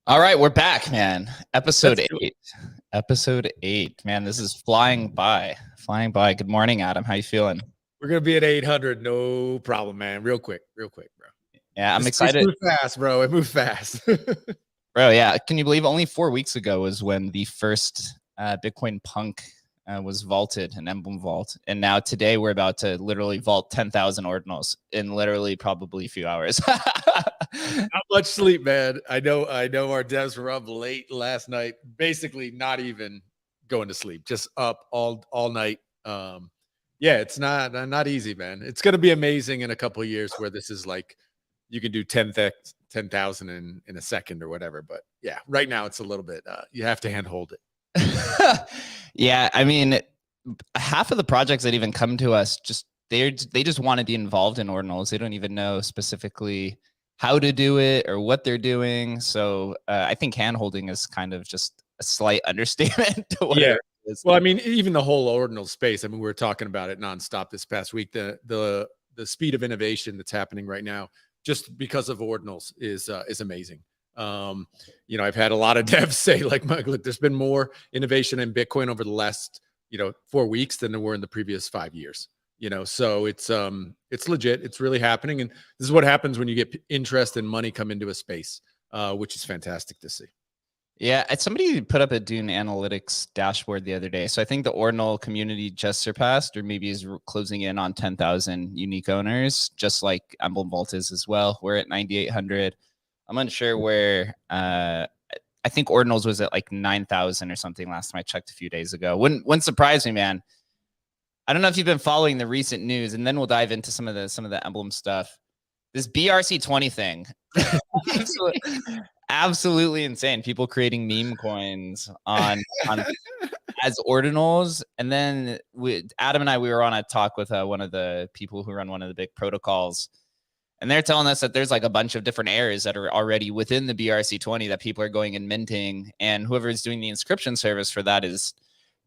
All right, we're back, man. Episode Let's do it. 8. Episode 8. Man, this is flying by. Flying by. Good morning, Adam. How you feeling? We're gonna be at 800, no problem, man. Real quick, bro. Yeah, I'm This space excited. moves fast, bro. It moves fast. Bro, yeah. Can you believe only 4 weeks ago was when the first Bitcoin punk was vaulted, an Emblem vault. And now today we're about to literally vault 10,000 ordinals in literally probably a few hours. Not much sleep, man. I know our devs were up late last night, basically not even going to sleep, just up all night. Yeah, it's not easy, man. It's gonna be amazing in a couple of years where this is like you can do 10,000 in a second or whatever. But yeah, right now it's a little bit you have to handhold it. Yeah, I mean, half of the projects that even come to us they just want to be involved in ordinals. They don't even know specifically how to do it or what they're doing. So I think handholding is kind of just a slight understatement to what Yeah. it is. Well, I mean, even the whole ordinal space. I mean, we were talking about it nonstop this past week. The speed of innovation that's happening right now, just because of ordinals, is amazing. I've had a lot of devs say, like, look, there's been more innovation in Bitcoin over the last 4 weeks than there were in the previous 5 years. So it's legit. It's really happening, and this is what happens when you get interest and money come into a space, which is fantastic to see. Yeah, somebody put up a Dune Analytics dashboard the other day. So I think the Ordinal community just surpassed, or maybe is closing in on 10,000 unique owners, just like Emblem Vault is as well. We're at 9,800. I'm unsure where. I think Ordinals was at like 9,000 or something last time I checked a few days ago. Wouldn't surprise me, man. I don't know if you've been following the recent news, and then we'll dive into some of the Emblem stuff. This BRC20 thing. Absolutely insane. People creating meme coins on as ordinals. And then Adam and I, we were on a talk with one of the people who run one of the big protocols. And they're telling us that there's like a bunch of different errors that are already within the BRC20 that people are going and minting. And whoever is doing the inscription service for that is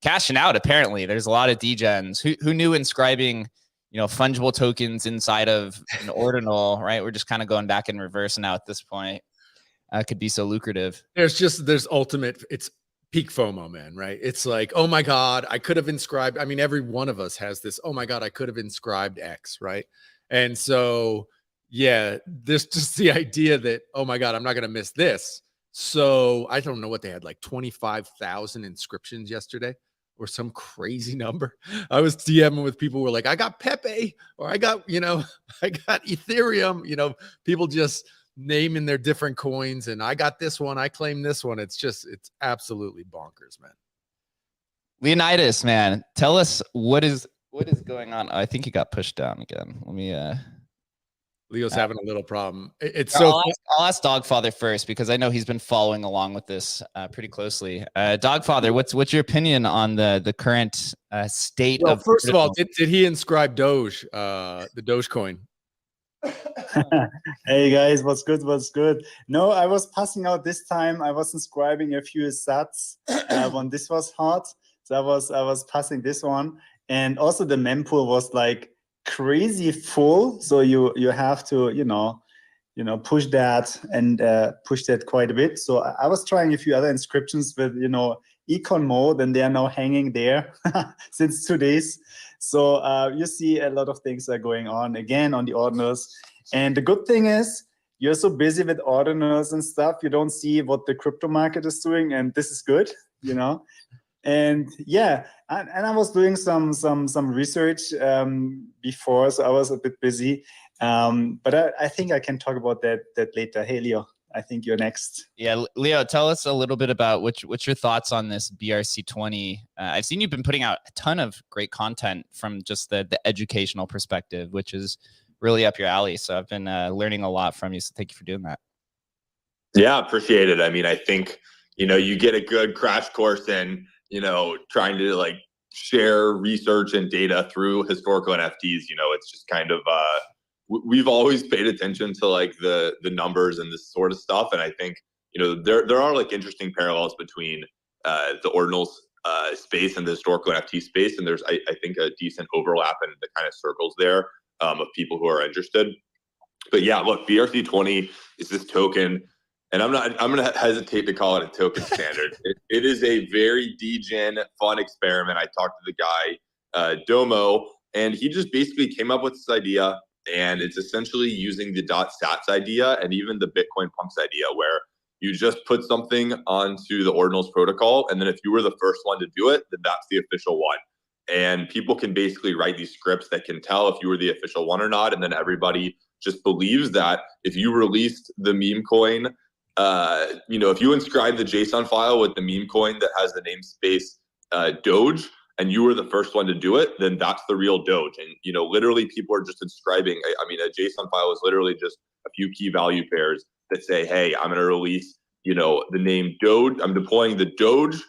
cashing out, apparently. There's a lot of degens. Who knew inscribing, fungible tokens inside of an ordinal, right? We're just kind of going back in reverse now at this point. Could be so lucrative. There's ultimate, it's peak FOMO, man, right? It's like, oh my God, I could have inscribed. I mean, every one of us has this, oh my God, I could have inscribed X, right? And so, yeah, there's just the idea that, oh my God, I'm not going to miss this. So I don't know what they had, like 25,000 inscriptions yesterday or some crazy number. I was DMing with people who were like, I got Pepe, or I got, I got Ethereum, people just naming their different coins, and I got this one, I claim this one. It's absolutely bonkers, man. Leonidas, man, tell us what is going on. I think he got pushed down again. Let me Leo's having a little problem. It's so I'll ask Dogfather first, because I know he's been following along with this pretty closely. Dogfather, what's your opinion on the current state of? First of all, did he inscribe Doge, the Doge coin? Hey guys, what's good? No, I was passing out this time. I was inscribing a few sats when this was hot, so I was passing this one, and also the mempool was like crazy full, so you have to push that and push that quite a bit. So I was trying a few other inscriptions with econ mode, and they are now hanging there since 2 days. So you see a lot of things are going on again on the ordinals. And the good thing is you're so busy with ordinals and stuff, you don't see what the crypto market is doing, and this is good, And yeah, and I was doing some research before, so I was a bit busy. But I think I can talk about that later. Hey, Leo, I think you're next. Yeah, Leo, tell us a little bit about what's your thoughts on this BRC20. I've seen you've been putting out a ton of great content from just the educational perspective, which is really up your alley. So I've been learning a lot from you. So thank you for doing that. Yeah, appreciate it. I mean, I think, you get a good crash course in, trying to like share research and data through historical NFTs. It's just kind of, we've always paid attention to like the numbers and this sort of stuff. And I think, there are like interesting parallels between the ordinals space and the historical NFT space. And there's, I think, a decent overlap in the kind of circles there of people who are interested. But yeah, look, BRC20 is this token and I'm going to hesitate to call it a token standard. It is a very degen, fun experiment. I talked to the guy, Domo, and he just basically came up with this idea, and it's essentially using the .sats idea and even the Bitcoin Punks idea, where you just put something onto the Ordinals protocol, and then if you were the first one to do it, then that's the official one. And people can basically write these scripts that can tell if you were the official one or not, and then everybody just believes that if you released the meme coin, if you inscribe the JSON file with the meme coin that has the namespace Doge, and you were the first one to do it, then that's the real Doge. And, literally people are just inscribing. I mean, a JSON file is literally just a few key value pairs that say, hey, I'm going to release, the name Doge. I'm deploying the Doge,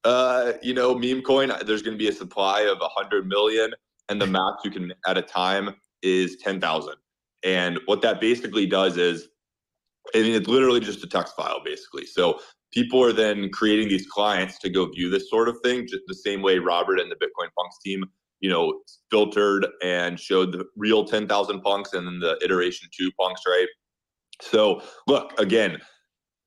meme coin. There's going to be a supply of 100 million, and the max you can at a time is 10,000. And what that basically does is, it's literally just a text file, basically. So people are then creating these clients to go view this sort of thing, just the same way Robert and the Bitcoin Punks team, filtered and showed the real 10,000 punks and then the iteration 2 punks, right? So look, again,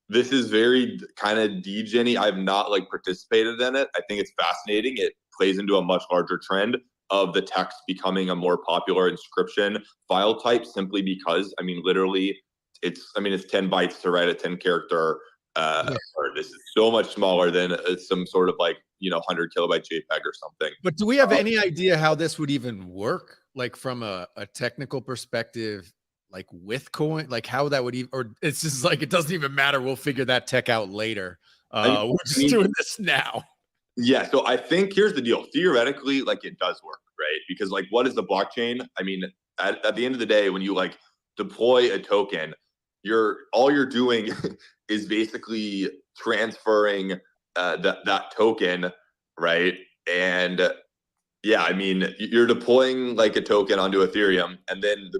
this is very kind of degen-y. I've not participated in it. I think it's fascinating. It plays into a much larger trend of the text becoming a more popular inscription file type, simply because, literally, it's 10 bytes to write a 10 character word. This is so much smaller than some sort of 100 kilobyte JPEG or something. But do we have any idea how this would even work? From a technical perspective, with coin, how that would even, or it's just it doesn't even matter. We'll figure that tech out later. We're just doing this now. Yeah. So I think here's the deal. Theoretically, it does work, right? Because what is the blockchain? At the end of the day, when you deploy a token, all you're doing is basically transferring that token, right? And yeah, you're deploying a token onto Ethereum, and then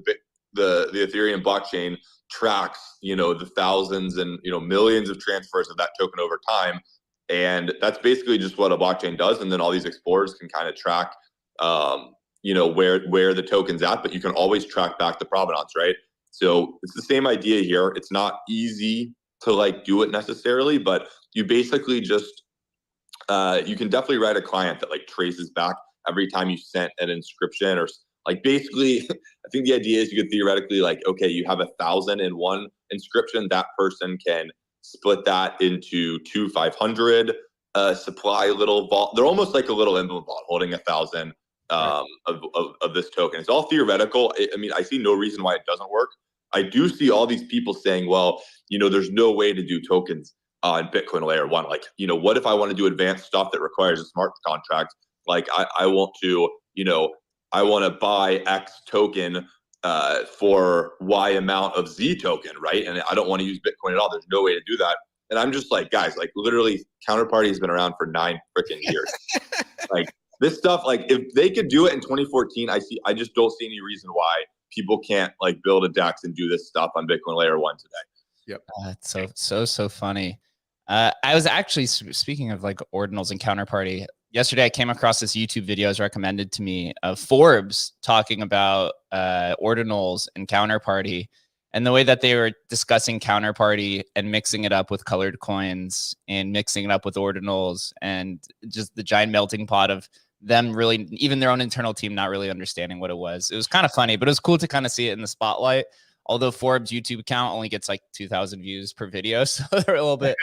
the Ethereum blockchain tracks the thousands and millions of transfers of that token over time, and that's basically just what a blockchain does. And then all these explorers can kind of track where the token's at, but you can always track back the provenance, right? So it's the same idea here. It's not easy to do it necessarily, but you basically just you can definitely write a client that traces back every time you sent an inscription, or basically I think the idea is you could theoretically okay, you have 1,001 inscription, that person can split that into 2 500 supply little vault. They're almost like a little Emblem vault holding 1,000 of this token. It's all theoretical. I see no reason why it doesn't work. I do see all these people saying, well, there's no way to do tokens on Bitcoin layer 1. What if I want to do advanced stuff that requires a smart contract? I want to, I want to buy X token for Y amount of Z token, right? And I don't want to use Bitcoin at all. There's no way to do that. And I'm just guys, literally Counterparty has been around for 9 freaking years. This stuff, if they could do it in 2014, I just don't see any reason why people can't build a DEX and do this stuff on Bitcoin layer 1 today. Yep. It's so funny. I was actually, speaking of Ordinals and Counterparty, yesterday I came across this YouTube video as recommended to me of Forbes talking about Ordinals and Counterparty, and the way that they were discussing Counterparty and mixing it up with colored coins and mixing it up with Ordinals, and just the giant melting pot of them really, even their own internal team, not really understanding what it was. It was kind of funny, but it was cool to kind of see it in the spotlight. Although Forbes YouTube account only gets 2,000 views per video, so they're a little bit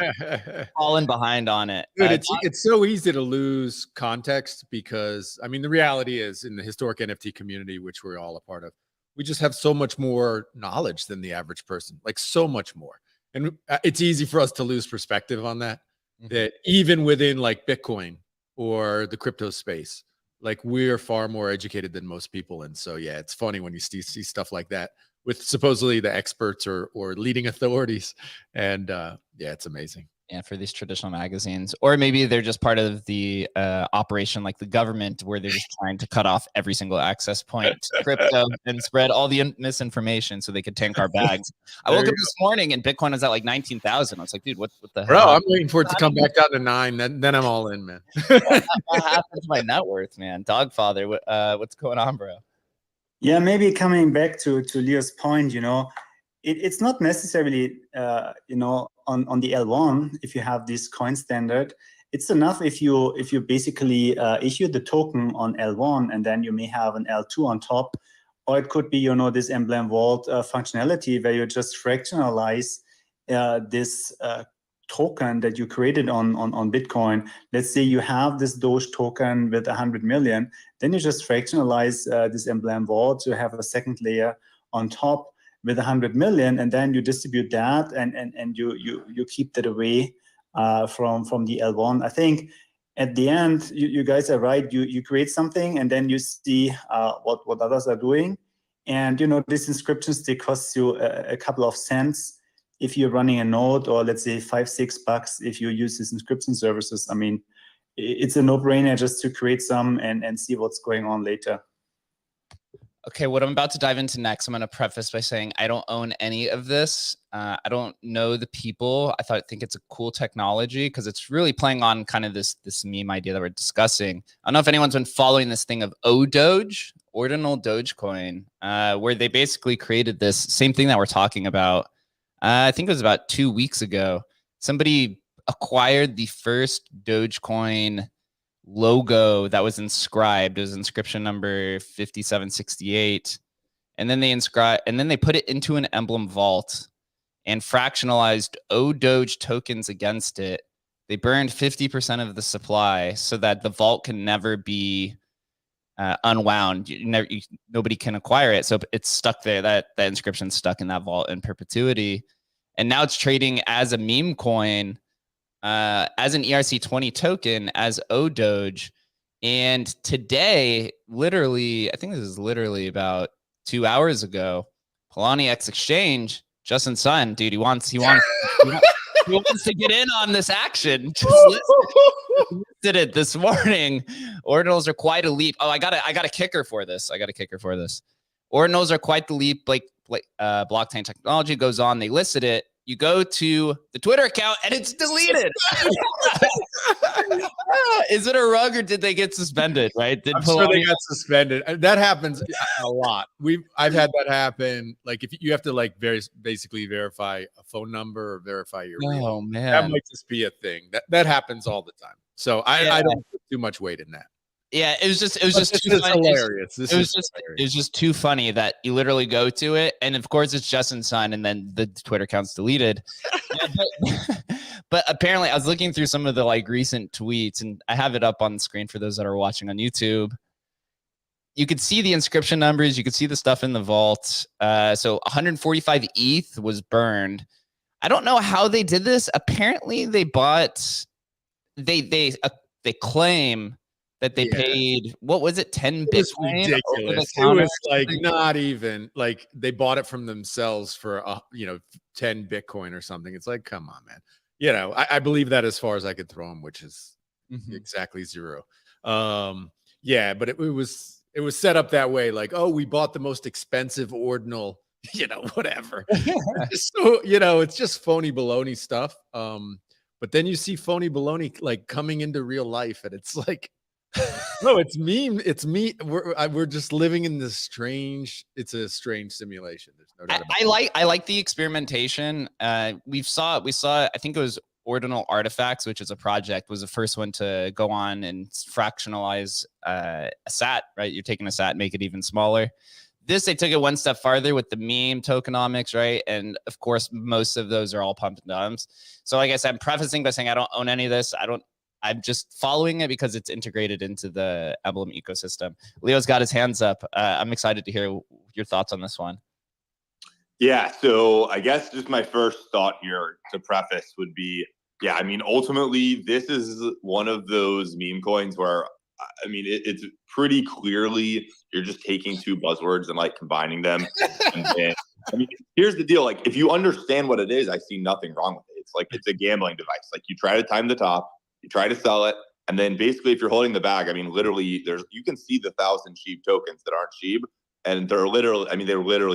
falling behind on it. Dude, it's so easy to lose context because, the reality is, in the historic NFT community, which we're all a part of, we just have so much more knowledge than the average person, so much more. And it's easy for us to lose perspective on that, that even within Bitcoin or the crypto space, we're far more educated than most people. And so, yeah, it's funny when you see stuff like that with supposedly the experts or leading authorities. And yeah, it's amazing. Yeah, for these traditional magazines, or maybe they're just part of the operation, like the government, where they're just trying to cut off every single access point to crypto and spread all the misinformation so they could tank our bags. I woke up this morning and Bitcoin was at 19,000. I was like, dude, what the bro, hell? I'm waiting for it to come back down to 9. Then I'm all in, man. What happened to my net worth, man? Dogfather, what's going on, bro? Yeah, maybe coming back to Leo's point, it's not necessarily, you know, on the L1, if you have this coin standard, it's enough if you basically issue the token on L1 and then you may have an L2 on top, or it could be, you know, this Emblem Vault functionality where you just fractionalize this token that you created on Bitcoin. Let's say you have this Doge token with 100 million, then you just fractionalize this Emblem Vault to have a second layer on top with 100 million, and then you distribute that and you keep that away from the L1. I think at the end, you guys are right. You create something and then you see what others are doing. And, you know, these inscriptions, they cost you a couple of cents if you're running a node, or let's say $5-6 if you use these inscription services. I mean, it's a no-brainer just to create some and see what's going on later. Okay, what I'm about to dive into next, I'm going to preface by saying I don't own any of this. I don't know the people. I think it's a cool technology because it's really playing on kind of this meme idea that we're discussing. I don't know if anyone's been following this thing of Doge, Ordinal Dogecoin, where they basically created this same thing that we're talking about. I think it was about 2 weeks ago. Somebody acquired the first Dogecoin logo that was inscribed. It was inscription number 5768, and then they put it into an Emblem vault and fractionalized Doge tokens against it. They burned 50% of the supply so that the vault can never be unwound. Nobody can acquire it, so it's stuck there. That inscription's stuck in that vault in perpetuity, and now it's trading as a meme coin, as an ERC20 token, as Doge. And today, literally, I think this is literally about 2 hours ago, Poloniex Exchange, Justin Sun, dude, he wants to get in on this action. Just listed it this morning. Ordinals are quite a leap. Oh, I got a kicker for this. Ordinals are quite the leap. Like blockchain technology goes on. They listed it. You go to the Twitter account and it's deleted. Is it a rug or did they get suspended? Right? I'm sure they got suspended. That happens a lot. I've had that happen. Like if you have to like basically verify a phone number or verify your real, man, that might just be a thing. That happens all the time. So I don't put too much weight in that. Yeah, it was just too funny. Hilarious. It was just too funny that you literally go to it, and of course it's Justin Sun, and then the Twitter account's deleted. But apparently, I was looking through some of the like recent tweets, and I have it up on the screen for those that are watching on YouTube. You could see the inscription numbers, you could see the stuff in the vault. So 145 ETH was burned. I don't know how they did this. Apparently, they claim that they paid, what was it, 10 Bitcoin? Ridiculous. It was like not even like they bought it from themselves for 10 Bitcoin or something. It's like, come on, man. You know, I believe that as far as I could throw them, which is exactly zero. Yeah, but it was set up that way. Like, oh, we bought the most expensive Ordinal, whatever. So, it's just phony baloney stuff. But then you see phony baloney like coming into real life, and it's like, no, it's meme. It's me. We're just living in this strange. It's a strange simulation. There's no doubt about it. I like the experimentation. We saw. I think it was Ordinal Artifacts, which is a project, was the first one to go on and fractionalize a SAT. Right, you're taking a SAT, make it even smaller. They took it one step farther with the meme tokenomics, right? And of course, most of those are all pump and dumps. So, like I said, I'm prefacing by saying I don't own any of this. I'm just following it because it's integrated into the Emblem ecosystem. Leo's got his hands up. I'm excited to hear your thoughts on this one. Yeah, so I guess just my first thought here to preface would be, yeah, I mean, ultimately, this is one of those meme coins where, I mean, it's pretty clearly you're just taking two buzzwords and like combining them. And then, I mean, here's the deal. Like, if you understand what it is, I see nothing wrong with it. It's like, it's a gambling device. Like, you try to time the top, you try to sell it, and then basically if you're holding the bag, I mean, literally you can see the 1,000 SHIB tokens that aren't SHIB, and they're literally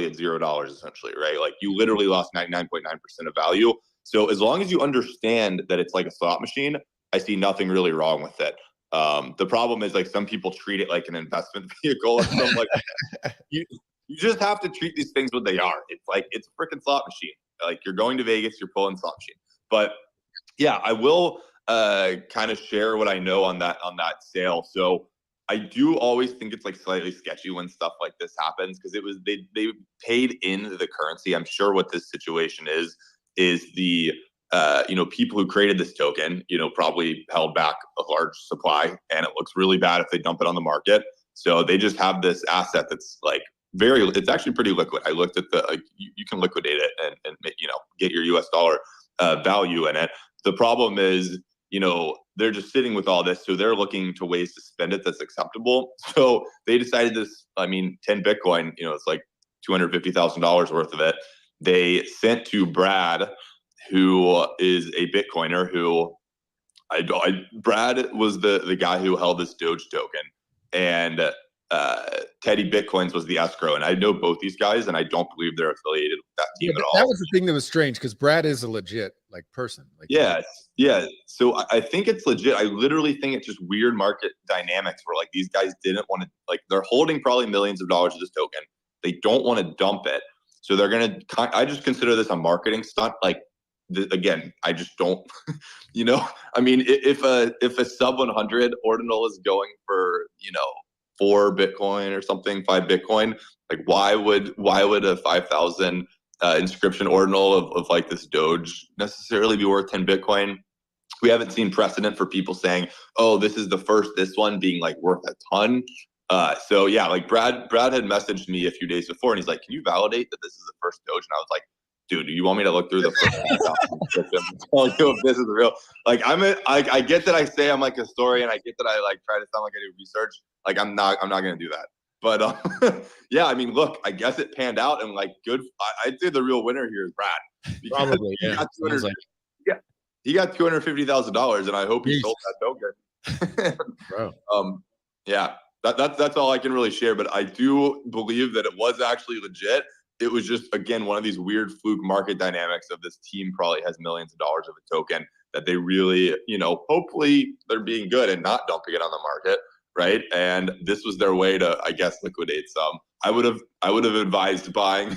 at $0 essentially, right? Like you literally lost 99.9% of value. So as long as you understand that it's like a slot machine, I see nothing really wrong with it. The problem is like some people treat it like an investment vehicle or something like that. you just have to treat these things what they are. It's like, it's a freaking slot machine. Like, you're going to Vegas, you're pulling slot machine. But yeah, I will kind of share what I know on that sale. So I do always think it's like slightly sketchy when stuff like this happens, because it was they paid into the currency. I'm sure what this situation is the people who created this token, probably held back a large supply, and it looks really bad if they dump it on the market. So they just have this asset that's like it's actually pretty liquid. I looked at you can liquidate it and get your US dollar value in it. The problem is, they're just sitting with all this, so they're looking to ways to spend it that's acceptable. So they decided 10 Bitcoin, it's like $250,000 worth of it. They sent to Brad, who is a Bitcoiner, who Brad was the guy who held this Doge token, and Teddy Bitcoins was the escrow. And I know both these guys, and I don't believe they're affiliated with that team at all. That was the thing that was strange, because Brad is a legit person. Yeah. So I think it's legit. I literally think it's just weird market dynamics where like these guys didn't want to, they're holding probably millions of dollars of this token. They don't want to dump it. So they're going to, I just consider this a marketing stunt. Again, I just don't, if a sub 100 Ordinal is going for, 4 Bitcoin or something, 5 Bitcoin, why would a 5,000 inscription Ordinal of like this Doge necessarily be worth 10 Bitcoin? We haven't seen precedent for people saying, oh, this is this one being worth a ton. So yeah, Brad had messaged me a few days before, and he's like, can you validate that this is the first Doge? And I was like, dude, do you want me to look through the first tell you if this is real? I get that I say I'm like a historian. I get that I try to sound like I do research. I'm not gonna do that. But yeah, look, I guess it panned out, and good. I'd say the real winner here is Brad. Probably, yeah. He got $250,000, and I hope he sold that token. Bro. Yeah, that's all I can really share. But I do believe that it was actually legit. It was just, again, one of these weird fluke market dynamics of this team probably has millions of dollars of a token that they really, hopefully they're being good and not dumping it on the market, right? And this was their way to, I guess, liquidate some. I would have advised buying,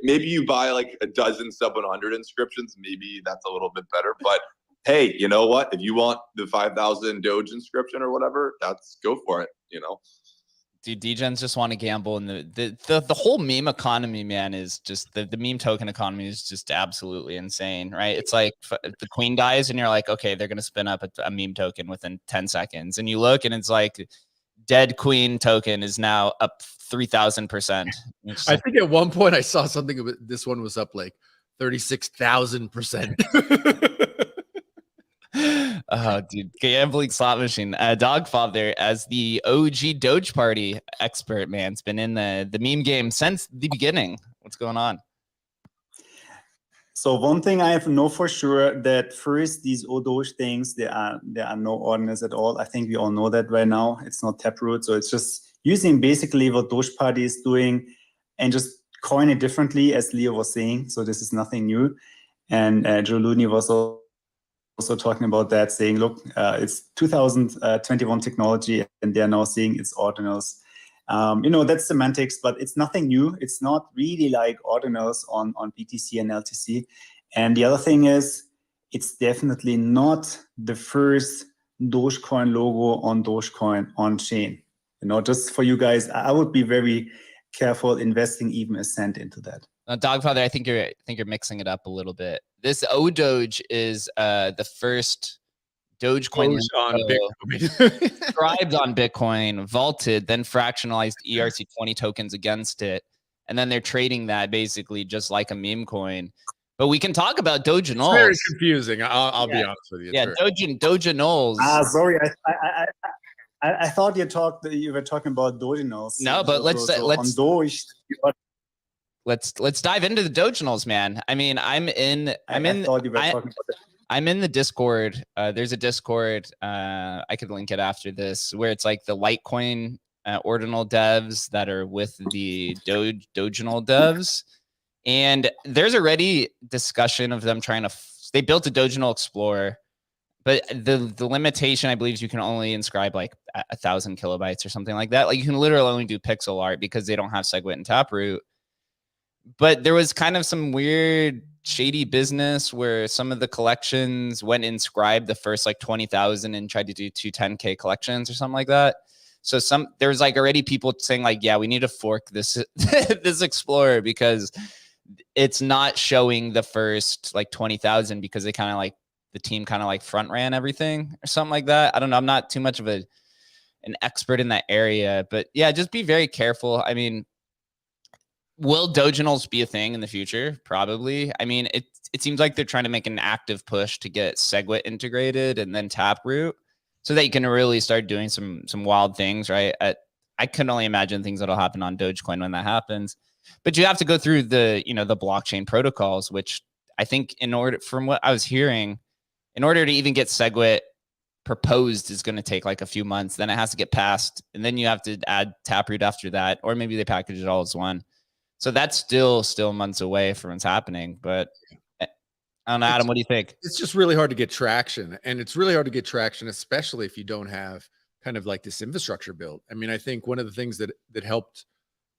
maybe you buy a dozen sub 100 inscriptions. Maybe that's a little bit better. But hey, you know what? If you want the 5,000 Doge inscription or whatever, go for it. Dude, degens just want to gamble, and the whole meme economy, man, is just the meme token economy is just absolutely insane, right? It's like the queen dies, and you're like, okay, they're gonna spin up a meme token within 10 seconds, and you look, and it's like dead queen token is now up 3,000%. I think at one point I saw something. This one was up 36,000%. Oh, dude, gambling slot machine. Dogfather, as the OG Doge Party expert, man, it's been in the meme game since the beginning. What's going on? So one thing I know for sure, that first, these Doge things, there are no ordinals at all. I think we all know that right now. It's not Taproot, so it's just using basically what Doge Party is doing and just coin it differently, as Leo was saying. So this is nothing new. And Joe Looney was also talking about that, saying, look, it's 2021 technology, and they're now saying it's ordinals. That's semantics, but it's nothing new. It's not really like ordinals on BTC and LTC. And the other thing is, it's definitely not the first Dogecoin logo on Dogecoin on chain. Just for you guys, I would be very careful investing even a cent into that. Dogfather, I think you're mixing it up a little bit. This Doge is the first Dogecoin on Bitcoin. described on Bitcoin, vaulted, then fractionalized ERC20 tokens against it, and then they're trading that basically just like a meme coin. But we can talk about Dogeanols. Very confusing. I'll be honest with you. Yeah, Dogeanols. Sorry, I thought you were talking about Dogeanols. No, but let's on Doge. Let's dive into the Dogeanols, man. I'm in the Discord. There's a Discord. I could link it after this, where it's like the Litecoin Ordinal devs that are with the Dogeanol devs, and there's already discussion of them trying to. They built a Dogeanol Explorer, but the limitation, I believe, is you can only inscribe like 1,000 kilobytes or something like that. Like you can literally only do pixel art because they don't have SegWit and Taproot. But there was kind of some weird shady business where some of the collections went inscribed the first like 20,000 and tried to do 210K collections or something like that. So there's like already people saying like, yeah, we need to fork this this Explorer because it's not showing the first like 20,000 because they kind of like the team kind of like front ran everything or something like that. I don't know. I'm not too much of an expert in that area, but yeah, just be very careful. I mean, will Doginals be a thing in the future? Probably. I mean, it seems like they're trying to make an active push to get SegWit integrated and then Taproot so that you can really start doing some wild things, right? I can only imagine things that'll happen on Dogecoin when that happens. But you have to go through the blockchain protocols, which I think from what I was hearing, in order to even get SegWit proposed is going to take like a few months. Then it has to get passed. And then you have to add Taproot after that, or maybe they package it all as one. So that's still months away from what's happening. But I don't know, Adam, what do you think? It's just really hard to get traction. And it's really hard to get traction, especially if you don't have kind of like this infrastructure built. I mean, I think one of the things that helped,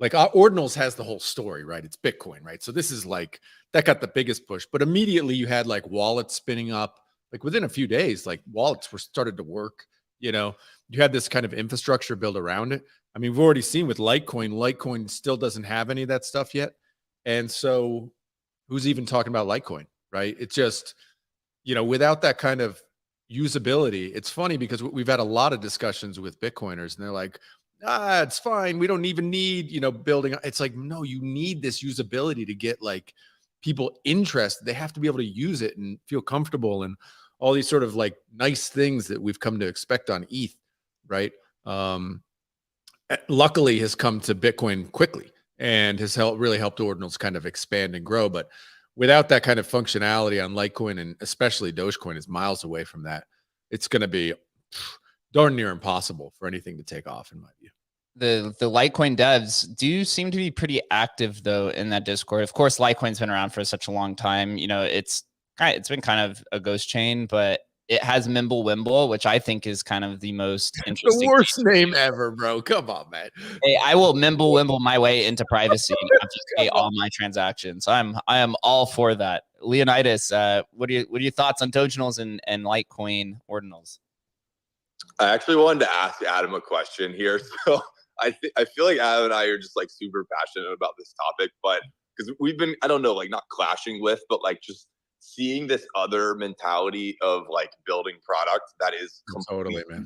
like Ordinals has the whole story, right? It's Bitcoin, right? So this is like, that got the biggest push. But immediately you had like wallets spinning up. Like within a few days, like wallets were started to work. You had this kind of infrastructure built around it. I mean, we've already seen with Litecoin still doesn't have any of that stuff yet. And so who's even talking about Litecoin, right? It's just, without that kind of usability, it's funny because we've had a lot of discussions with Bitcoiners and they're like, it's fine. We don't even need, building. It's like, no, you need this usability to get like people interested. They have to be able to use it and feel comfortable and all these sort of like nice things that we've come to expect on ETH, right? Luckily has come to Bitcoin quickly and has really helped Ordinals kind of expand and grow. But without that kind of functionality on Litecoin and especially Dogecoin is miles away from that, it's going to be darn near impossible for anything to take off, in my view. The Litecoin devs do seem to be pretty active though in that Discord. Of course, Litecoin's been around for such a long time. It's been kind of a ghost chain, but it has Mimblewimble, which I think is kind of the most interesting. The worst name ever, bro. Come on, man. Hey, I will Mimblewimble my way into privacy and have to pay all my transactions. I am all for that. Leonidas, what are your thoughts on Doginals and Litecoin Ordinals? I actually wanted to ask Adam a question here. So I feel like Adam and I are just like super passionate about this topic, but because we've been, I don't know, like not clashing with, but like just seeing this other mentality of like building products that is totally, man,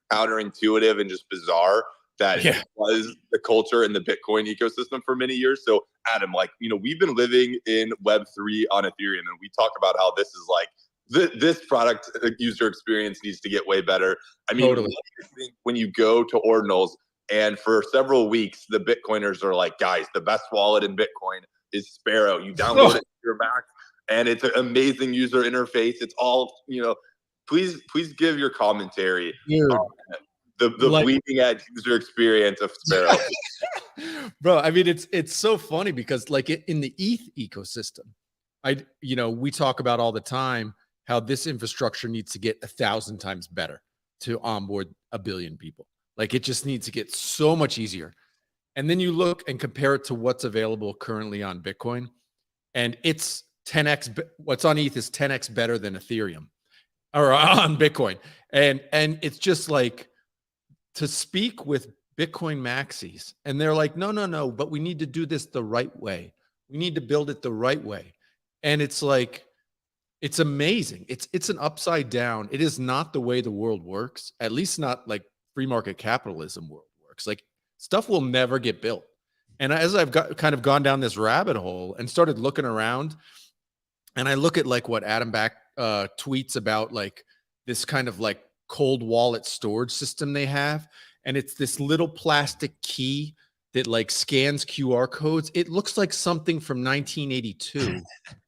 counterintuitive and just bizarre. That was the culture in the Bitcoin ecosystem for many years. So Adam, like, we've been living in Web3 on Ethereum, and we talk about how this is like this product user experience needs to get way better. I mean, totally. When you go to Ordinals and for several weeks, the Bitcoiners are like, guys, the best wallet in Bitcoin is Sparrow. You download it to your Mac and it's an amazing user interface. It's all, please give your commentary. The like, bleeding edge user experience of Sparrow. Bro, I mean, it's so funny because like in the ETH ecosystem, we talk about all the time how this infrastructure needs to get 1,000 times better to onboard 1 billion people. Like it just needs to get so much easier. And then you look and compare it to what's available currently on Bitcoin, and it's 10x. What's on ETH is 10x better than Ethereum or on Bitcoin. And it's just like to speak with Bitcoin maxis, and they're like, no, but we need to do this the right way. We need to build it the right way. And it's like, it's amazing. It's an upside down. It is not the way the world works, at least not like free market capitalism world works. Like stuff will never get built. And as I've kind of gone down this rabbit hole and started looking around, and I look at like what Adam Back tweets about like this kind of like cold wallet storage system they have. And it's this little plastic key that like scans QR codes. It looks like something from 1982.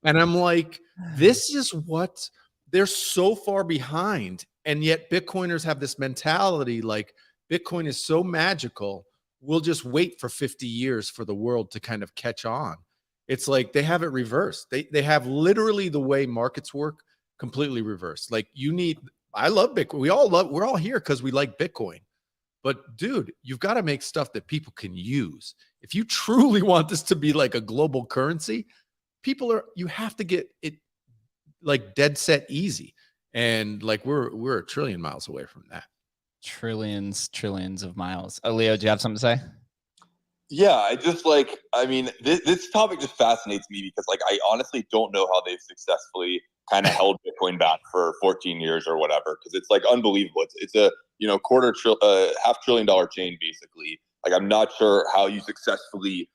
And I'm like, this is what they're so far behind. And yet Bitcoiners have this mentality like Bitcoin is so magical. We'll just wait for 50 years for the world to kind of catch on. It's like they have it reversed. They have literally the way markets work completely reversed. Like I love Bitcoin. We're all here because we like Bitcoin. But dude, you've got to make stuff that people can use. If you truly want this to be like a global currency, you have to get it like dead set easy. And like we're a trillion miles away from that. Trillions of miles. Oh, Leo, do you have something to say? Yeah, I mean, this topic just fascinates me because like I honestly don't know how they've successfully kind of held Bitcoin back for 14 years or whatever, because it's like unbelievable. It's a $250 billion chain basically. Like I'm not sure how you successfully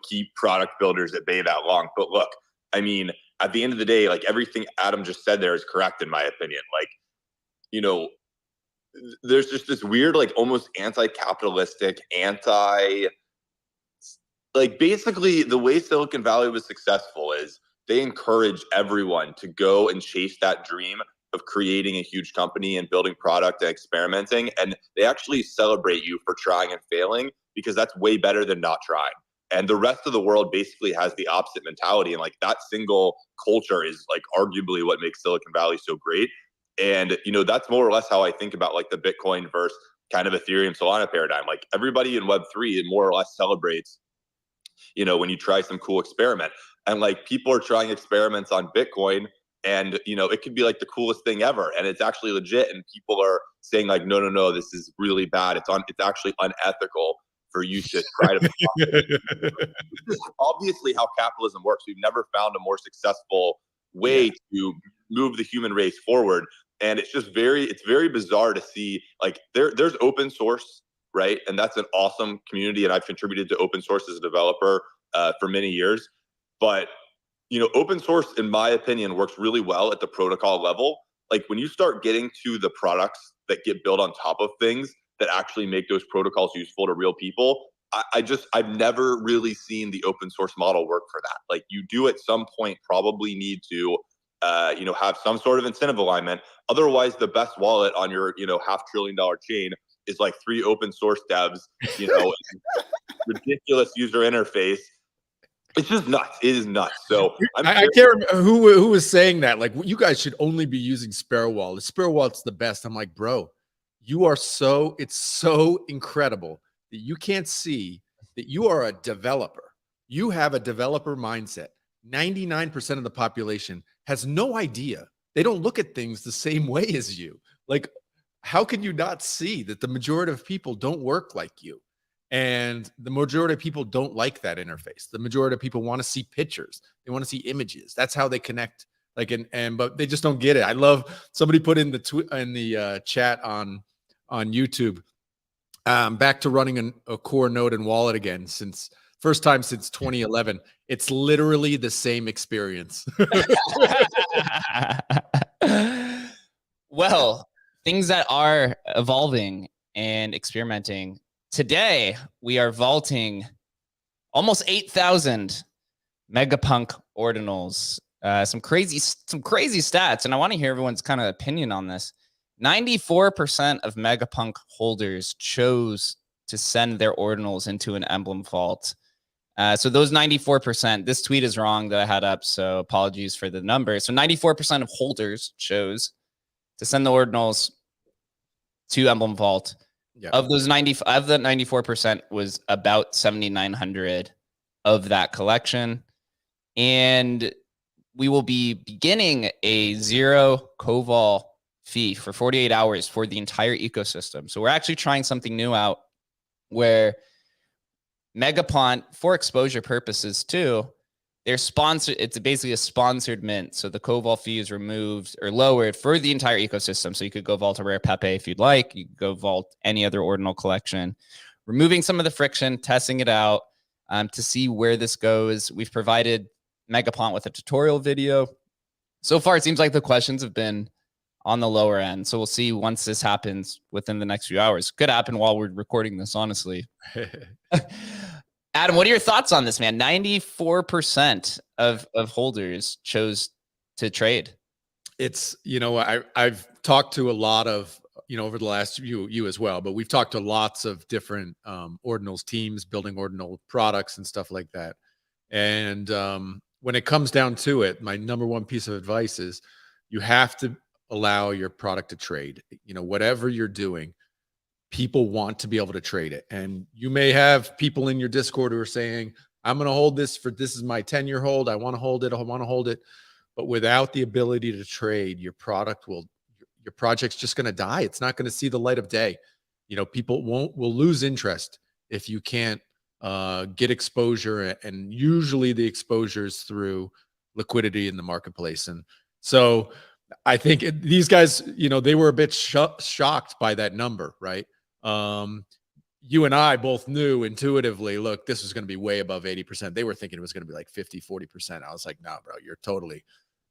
keep product builders at bay that long. But look, I mean, at the end of the day, like everything Adam just said there is correct in my opinion. Like there's just this weird like almost anti-capitalistic like basically the way Silicon Valley was successful is they encourage everyone to go and chase that dream of creating a huge company and building product and experimenting. And they actually celebrate you for trying and failing because that's way better than not trying. And the rest of the world basically has the opposite mentality. And like that single culture is like arguably what makes Silicon Valley so great. And, that's more or less how I think about like the Bitcoin versus kind of Ethereum Solana paradigm. Like everybody in Web3 more or less celebrates when you try some cool experiment. And like people are trying experiments on Bitcoin and, it could be like the coolest thing ever. And it's actually legit. And people are saying like, no, this is really bad. It's actually unethical for you to try to. This is obviously how capitalism works. We've never found a more successful way to move the human race forward. And it's just it's very bizarre to see like there's open source, right? And that's an awesome community. And I've contributed to open source as a developer for many years. But, open source, in my opinion, works really well at the protocol level. Like when you start getting to the products that get built on top of things that actually make those protocols useful to real people, I've never really seen the open source model work for that. Like you do at some point probably need to have some sort of incentive alignment. Otherwise, the best wallet on your, $500 billion chain is like 3 open source devs, ridiculous user interface. It's just nuts. It is nuts. So I can't remember who was saying that. Like, you guys should only be using Sparrow Wallet. Sparrow Wallet's the best. I'm like, bro, it's so incredible that you can't see that you are a developer. You have a developer mindset. 99% of the population has no idea. They don't look at things the same way as you. Like, how can you not see that the majority of people don't work like you? And the majority of people don't like that interface. The majority of people want to see pictures. They want to see images. That's how they connect. Like, but they just don't get it. I love somebody put in the chat on YouTube, back to running a core node and wallet again first time since 2011. It's literally the same experience. Well, things that are evolving and experimenting. Today, we are vaulting almost 8,000 MegaPunk ordinals. Some crazy stats, and I want to hear everyone's kind of opinion on this. 94% of MegaPunk holders chose to send their ordinals into an Emblem vault. So those 94%, this tweet is wrong that I had up, so apologies for the number. So 94% of holders chose to send the ordinals to Emblem Vault. Yep. Of the 94% was about 7,900 of that collection. And we will be beginning a 0 CoVol fee for 48 hours for the entire ecosystem. So we're actually trying something new out where MegaPunk, for exposure purposes too, they're sponsored. It's basically a sponsored mint. So the CoVol fee is removed or lowered for the entire ecosystem. So you could go vault a rare Pepe if you'd like. You could go vault any other ordinal collection, removing some of the friction, testing it out to see where this goes. We've provided MegaPunk with a tutorial video. So far, it seems like the questions have been on the lower end. So we'll see once this happens within the next few hours. Could happen while we're recording this, honestly. Adam, what are your thoughts on this, man? 94% of holders chose to trade. It's, I've talked to a lot of, over the last you as well, but we've talked to lots of different ordinals teams building ordinal products and stuff like that. And when it comes down to it, my number one piece of advice is you have to allow your product to trade. You know, whatever you're doing, people want to be able to trade it. And you may have people in your Discord who are saying, I'm going to hold this is my 10-year hold. I want to hold it. I want to hold it. But without the ability to trade, your project's just going to die. It's not going to see the light of day. You know, people will lose interest if you can't get exposure. And usually the exposure is through liquidity in the marketplace. And so I think these guys, you know, they were a bit shocked by that number, right? You and I both knew intuitively, look, this was going to be way above 80%. They were thinking it was going to be like 50, 40%. I was like, no, bro, you're totally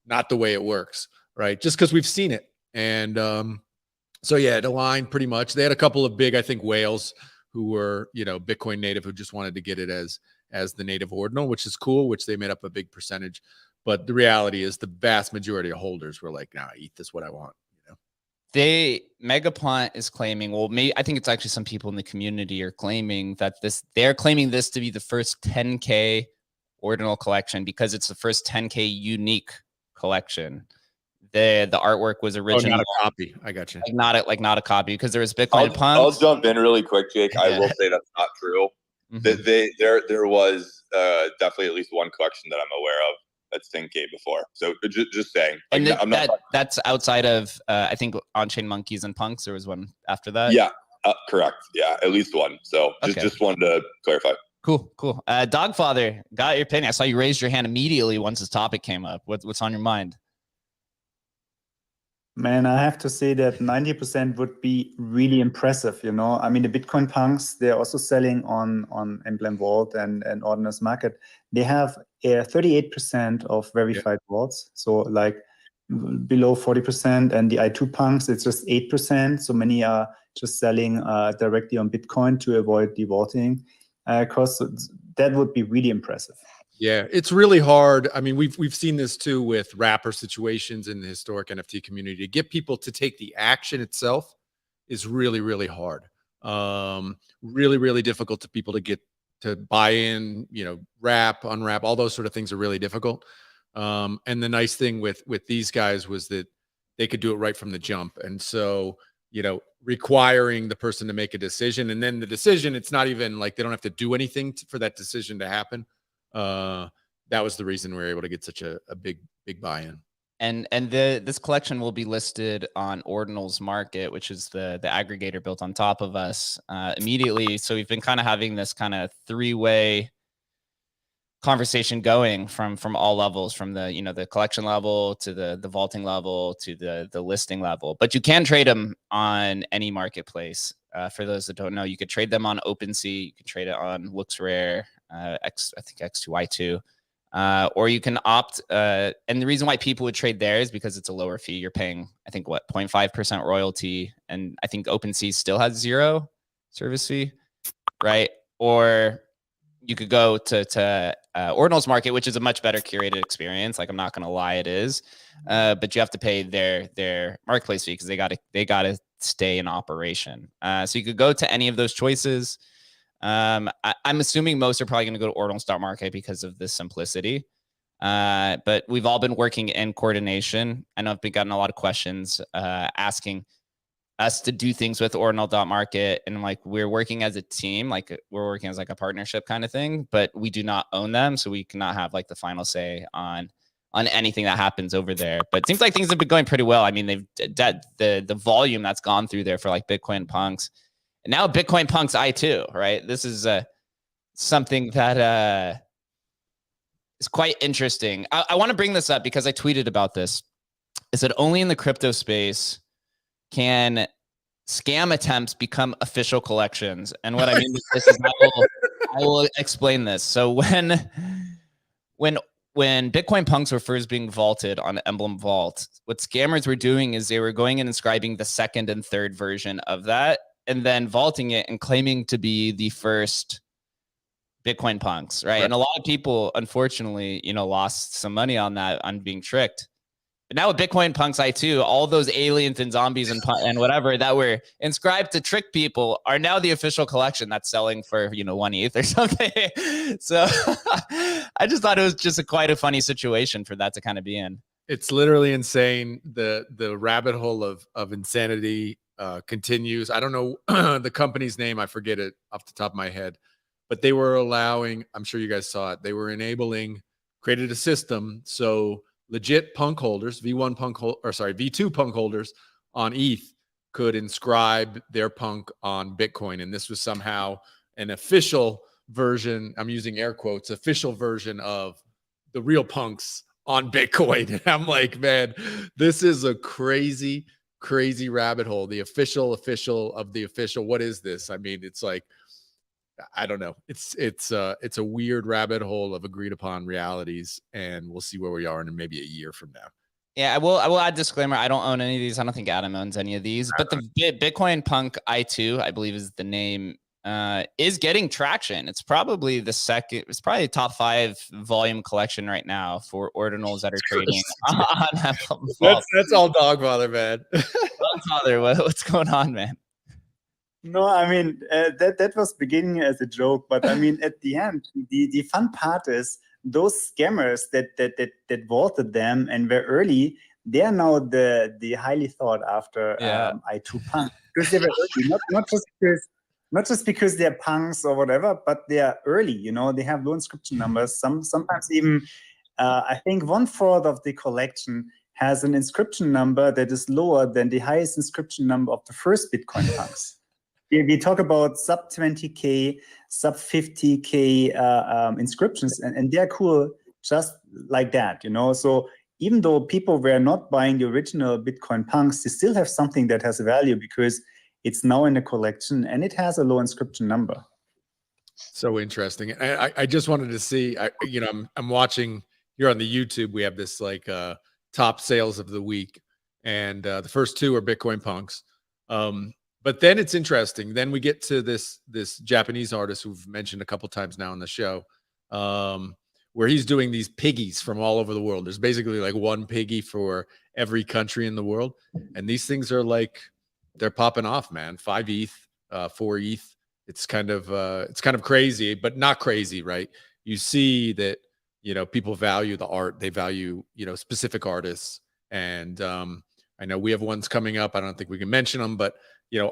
not the way it works, right? Just because we've seen it. And so, yeah, it aligned pretty much. They had a couple of big, I think, whales who were, you know, Bitcoin native who just wanted to get it as the native ordinal, which is cool, which they made up a big percentage. But the reality is the vast majority of holders were like, nah, ETH is what I want. MegaPunt is claiming, well, I think it's actually some people in the community are claiming that they're claiming this to be the first 10K ordinal collection because it's the first 10K unique collection. The artwork was original. Oh, not a copy. I got you. Like not a copy because there was Bitcoin Punks. I'll jump in really quick, Jake. Yeah. I will say that's not true. Mm-hmm. There was definitely at least one collection that I'm aware of that's 10K before. So just saying. Like, and that's outside of I think on-chain monkeys and punks. There was one after that. Yeah, correct. Yeah, at least one. So just wanted to clarify. Cool. Dogfather, got your opinion. I saw you raised your hand immediately once this topic came up. What's on your mind? Man, I have to say that 90% would be really impressive. You know, I mean, the Bitcoin punks, they're also selling on Emblem Vault and Ordinal's market. They have 38% of verified vaults. So like below 40%. And the I2 punks, it's just 8%. So many are just selling directly on Bitcoin to avoid the vaulting costs. So that would be really impressive. Yeah, it's really hard. I mean, we've seen this too with wrapper situations in the historic NFT community. To get people to take the action itself is really, really hard. Really, really difficult to people to get to buy in, you know, wrap, unwrap, all those sort of things are really difficult. And the nice thing with these guys was that they could do it right from the jump. And so, you know, requiring the person to make a decision, and then the decision, it's not even like they don't have to do anything for that decision to happen. That was the reason we were able to get such a big buy-in. And this collection will be listed on Ordinal's market, which is the aggregator built on top of us immediately. So we've been kind of having this kind of three-way conversation going from all levels, from the, you know, the collection level to the vaulting level to the listing level. But you can trade them on any marketplace. For those that don't know, you could trade them on OpenSea, you can trade it on LooksRare, I think X2Y2, or you can opt. And the reason why people would trade there is because it's a lower fee. You're paying, I think, what, 0.5% royalty, and I think OpenSea still has 0 service fee, right? Or you could go to Ordinal's market, which is a much better curated experience. Like, I'm not gonna lie, it is, but you have to pay their marketplace fee because they gotta stay in operation. So you could go to any of those choices. I'm assuming most are probably going to go to Ordinal's market because of the simplicity. But we've all been working in coordination. I know I've been gotten a lot of questions asking us to do things with Ordinal.market, and like, we're working as a team, like we're working as like a partnership kind of thing, but we do not own them, so we cannot have like the final say on anything that happens over there. But it seems like things have been going pretty well. I mean, they've the volume that's gone through there for like Bitcoin punks, and now Bitcoin punks I2, right? This is something that is quite interesting. I want to bring this up because I tweeted about this. I said, only in the crypto space can scam attempts become official collections. And what I mean with this is, I will explain this. So when Bitcoin punks were first being vaulted on Emblem Vault, what scammers were doing is they were going and inscribing the second and third version of that, and then vaulting it and claiming to be the first Bitcoin punks, right? And a lot of people, unfortunately, you know, lost some money on that, on being tricked. But now with Bitcoin punks I2, all those aliens and zombies and whatever that were inscribed to trick people are now the official collection that's selling for, you know, 1 ETH or something. So I just thought it was just quite a funny situation for that to kind of be in. It's literally insane. The rabbit hole of insanity continues. I don't know the company's name. I forget it off the top of my head, but they were allowing, I'm sure you guys saw it. They were enabling, created a system. So legit punk holders, V2 punk holders on ETH could inscribe their punk on Bitcoin. And this was somehow an official version. I'm using air quotes, official version of the real punks on Bitcoin. And I'm like, man, this is a crazy, crazy rabbit hole. The official of the official. What is this? I mean, it's like, I don't know. It's a weird rabbit hole of agreed upon realities, and we'll see where we are in maybe a year from now. Yeah, I will add disclaimer. I don't own any of these. I don't think Adam owns any of these. But the Bitcoin Punk I2, I believe is the name, is getting traction. It's probably the second. It's probably top 5 volume collection right now for ordinals that are trading on Emblem. That's all Dogfather, man. Dogfather, what's going on, man? No, I mean, that was beginning as a joke, but I mean, at the end, the fun part is those scammers that vaulted them and were early, they are now the highly thought after I2 punk, because they were early, not just because they're punks or whatever, but they are early. You know, they have low inscription numbers. Sometimes even I think 1/4 of the collection has an inscription number that is lower than the highest inscription number of the first Bitcoin punks. We talk about sub 20K, sub 50K inscriptions, and they're cool just like that, you know. So even though people were not buying the original Bitcoin punks, they still have something that has value because it's now in a collection and it has a low inscription number. So interesting. I just wanted to see, I'm watching here on the YouTube. We have this like top sales of the week, and the first 2 are Bitcoin punks. But then it's interesting. Then we get to this Japanese artist who've mentioned a couple times now on the show, where he's doing these piggies from all over the world. There's basically like one piggy for every country in the world, and these things are like, they're popping off, man. 5 ETH, 4 ETH. It's kind of crazy, but not crazy, right? You see that, people value the art. They value, specific artists, and I know we have ones coming up. I don't think we can mention them, but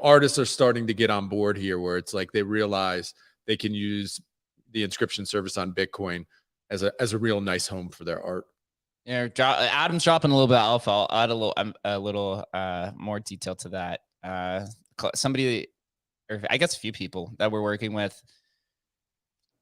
artists are starting to get on board here, where it's like they realize they can use the inscription service on Bitcoin as a real nice home for their art. Yeah, Adam's dropping a little bit of alpha. I'll add a little more detail to that. Somebody, or I guess a few people that we're working with,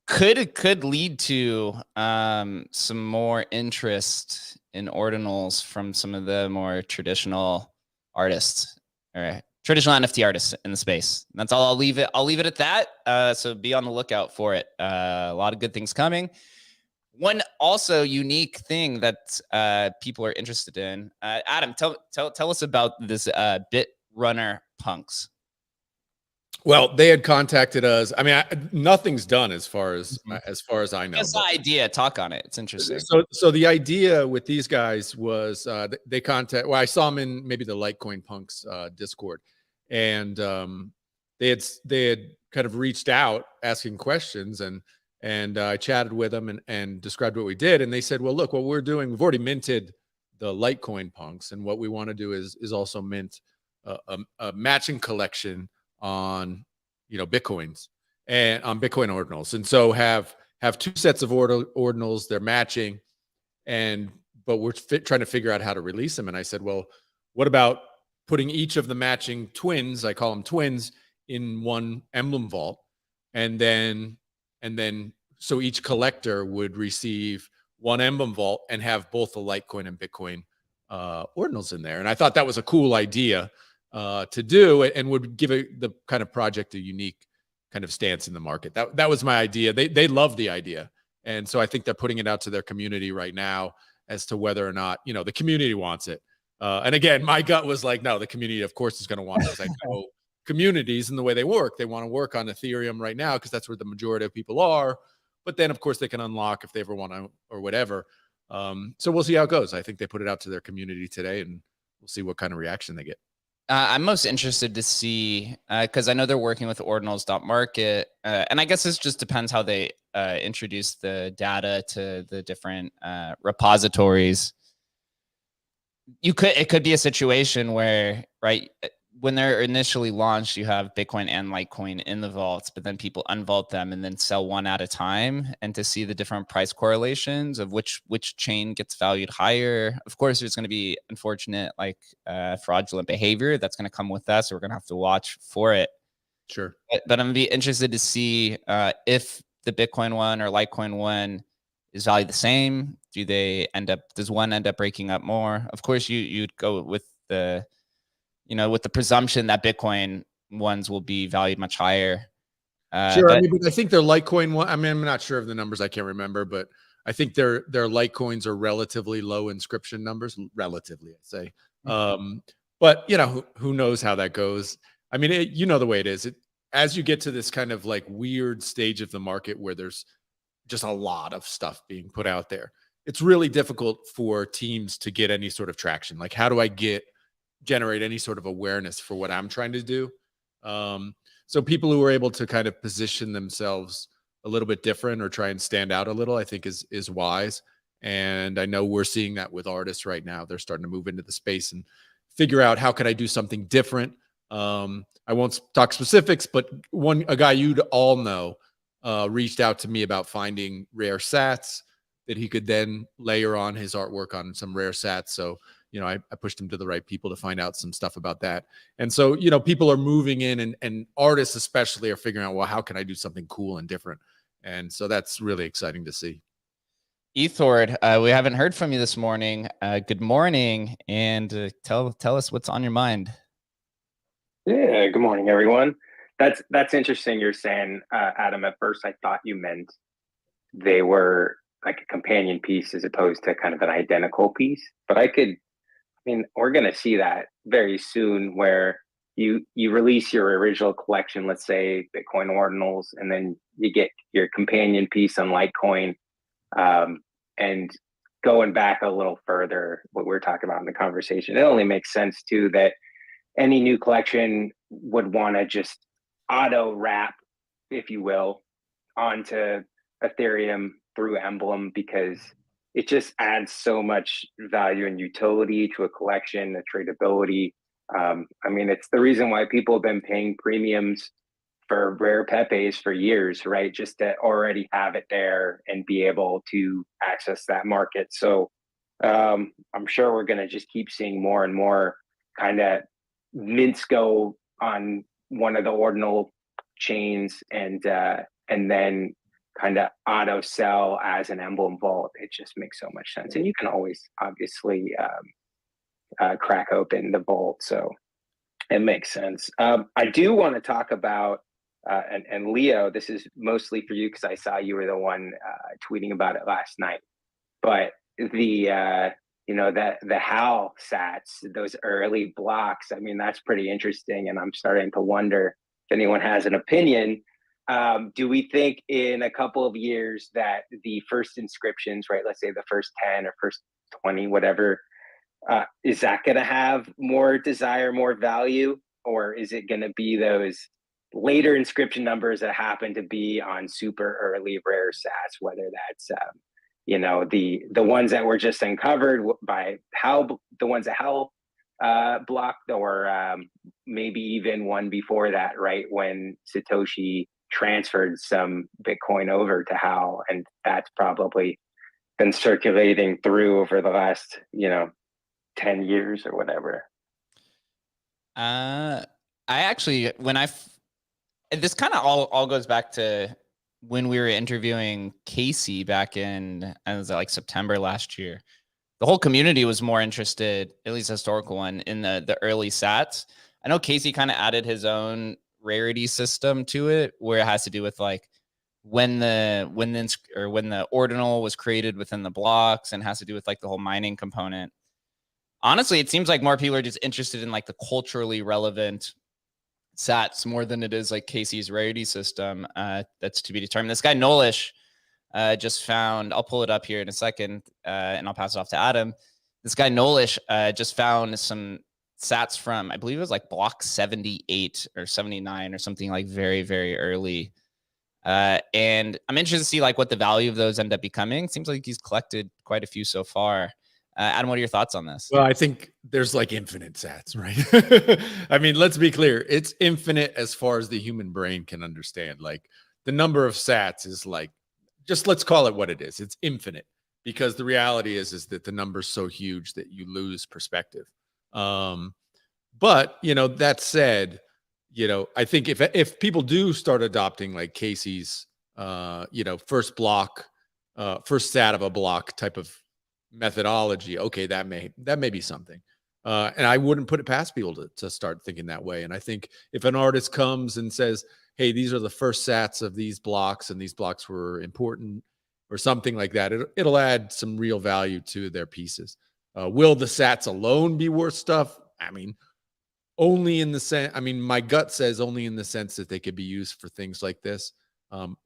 could lead to some more interest in ordinals from some of the more traditional artists, or traditional NFT artists in the space. That's all. I'll leave it at that. So be on the lookout for it. A lot of good things coming. One also unique thing that people are interested in. Adam, tell us about this Bit Runner Punks. Well, they had contacted us. I mean, nothing's done as far as I know. That's the idea. Talk on it. It's interesting. So the idea with these guys was they contact. Well, I saw them in maybe the Litecoin Punks Discord, and they had kind of reached out asking questions, and I chatted with them and described what we did, and they said, well, look, what we're doing, we've already minted the Litecoin Punks, and what we want to do is also mint a matching collection on Bitcoins and on Bitcoin ordinals, and so have 2 sets of ordinals. They're matching, but we're trying to figure out how to release them. And I said, well, what about putting each of the matching twins, I call them twins, in one Emblem vault, and then so each collector would receive one Emblem vault and have both the Litecoin and Bitcoin ordinals in there. And I thought that was a cool idea to do, and would give the kind of project a unique kind of stance in the market. That was my idea. They love the idea, and so I think they're putting it out to their community right now as to whether or not the community wants it. And again, my gut was like, no, the community of course is going to want it, because I know communities and the way they want to work on Ethereum right now, because that's where the majority of people are. But then of course they can unlock if they ever want to or whatever. So we'll see how it goes. I think they put it out to their community today, and we'll see what kind of reaction they get. I'm most interested to see, because I know they're working with ordinals.market, and I guess this just depends how they introduce the data to the different repositories. it could be a situation where, right, when they're initially launched, you have Bitcoin and Litecoin in the vaults, but then people unvault them and then sell one at a time. And to see the different price correlations of which chain gets valued higher. Of course, there's going to be unfortunate, like fraudulent behavior that's going to come with that. So we're going to have to watch for it. Sure. But I'm going to be interested to see if the Bitcoin one or Litecoin one is valued the same. Does one end up breaking up more? Of course, you'd go with the, with the presumption that Bitcoin ones will be valued much higher. Sure. But I think their Litecoin one, I'm not sure of the numbers. I can't remember, but I think their Litecoins are relatively low inscription numbers, relatively, I'd say. But who knows how that goes? I mean, the way it is. As you get to this kind of like weird stage of the market where there's just a lot of stuff being put out there, it's really difficult for teams to get any sort of traction. Like, how do I generate any sort of awareness for what I'm trying to do? So people who are able to kind of position themselves a little bit different or try and stand out a little, I think is wise. And I know we're seeing that with artists right now. They're starting to move into the space and figure out, how can I do something different? I won't talk specifics, but a guy you'd all know reached out to me about finding rare sats that he could then layer on his artwork on some rare sats. So, I pushed him to the right people to find out some stuff about that. And so, people are moving in and artists especially are figuring out, well, how can I do something cool and different? And so that's really exciting to see. Ethord, we haven't heard from you this morning. Good morning, and tell us what's on your mind. Yeah, good morning, everyone. That's interesting. You're saying, Adam, at first I thought you meant they were like a companion piece as opposed to kind of an identical piece. But we're going to see that very soon where you release your original collection, let's say Bitcoin Ordinals, and then you get your companion piece on Litecoin. And going back a little further, what we're talking about in the conversation, it only makes sense too that any new collection would want to just auto wrap, if you will, onto Ethereum through Emblem, because it just adds so much value and utility to a collection, the tradability. It's the reason why people have been paying premiums for rare Pepes for years, right? Just to already have it there and be able to access that market. So I'm sure we're going to just keep seeing more and more kind of mints go on one of the Ordinal chains and then kind of auto sell as an Emblem vault. It just makes so much sense. And you can always obviously crack open the vault. So it makes sense. I do want to talk about, and Leo, this is mostly for you because I saw you were the one tweeting about it last night. But the HAL sats, those early blocks, that's pretty interesting. And I'm starting to wonder if anyone has an opinion. Do we think in a couple of years that the first inscriptions, right, let's say the first 10 or first 20, whatever, is that going to have more desire, more value? Or is it going to be those later inscription numbers that happen to be on super early rare sats, whether that's the ones that were just uncovered by HAL, the ones that HAL blocked, or maybe even one before that, right, when Satoshi transferred some Bitcoin over to HAL, and that's probably been circulating through over the last 10 years or whatever. I actually, this kind of all goes back to when we were interviewing Casey back in, I was like September last year. The whole community was more interested, at least historical one, in the early sats. I know Casey kind of added his own rarity system to it, where it has to do with like when the ordinal was created within the blocks, and has to do with like the whole mining component. Honestly, it seems like more people are just interested in like the culturally relevant sats more than it is like Casey's rarity system. That's to be determined. This guy Nolish just found, I'll pull it up here in a second, and I'll pass it off to Adam. This guy Nolish just found some sats from, I believe it was like block 78 or 79 or something, like very, very early. And I'm interested to see like what the value of those end up becoming. Seems like he's collected quite a few so far. Adam, what are your thoughts on this? Well, I think there's like infinite sats, right? I mean, let's be clear. It's infinite as far as the human brain can understand. Like the number of sats is like, just let's call it what it is. It's infinite, because the reality is that the number's so huge that you lose perspective. But, you know, that said, you know, I think if people do start adopting like Casey's, you know, first sat of a block type of methodology, okay, that may be something. And I wouldn't put it past people to start thinking that way. And I think if an artist comes and says, hey, these are the first sats of these blocks and these blocks were important or something like that, it'll add some real value to their pieces. Will the sats alone be worth stuff? I mean, only in the sense, I mean, my gut says only in the sense that they could be used for things like this.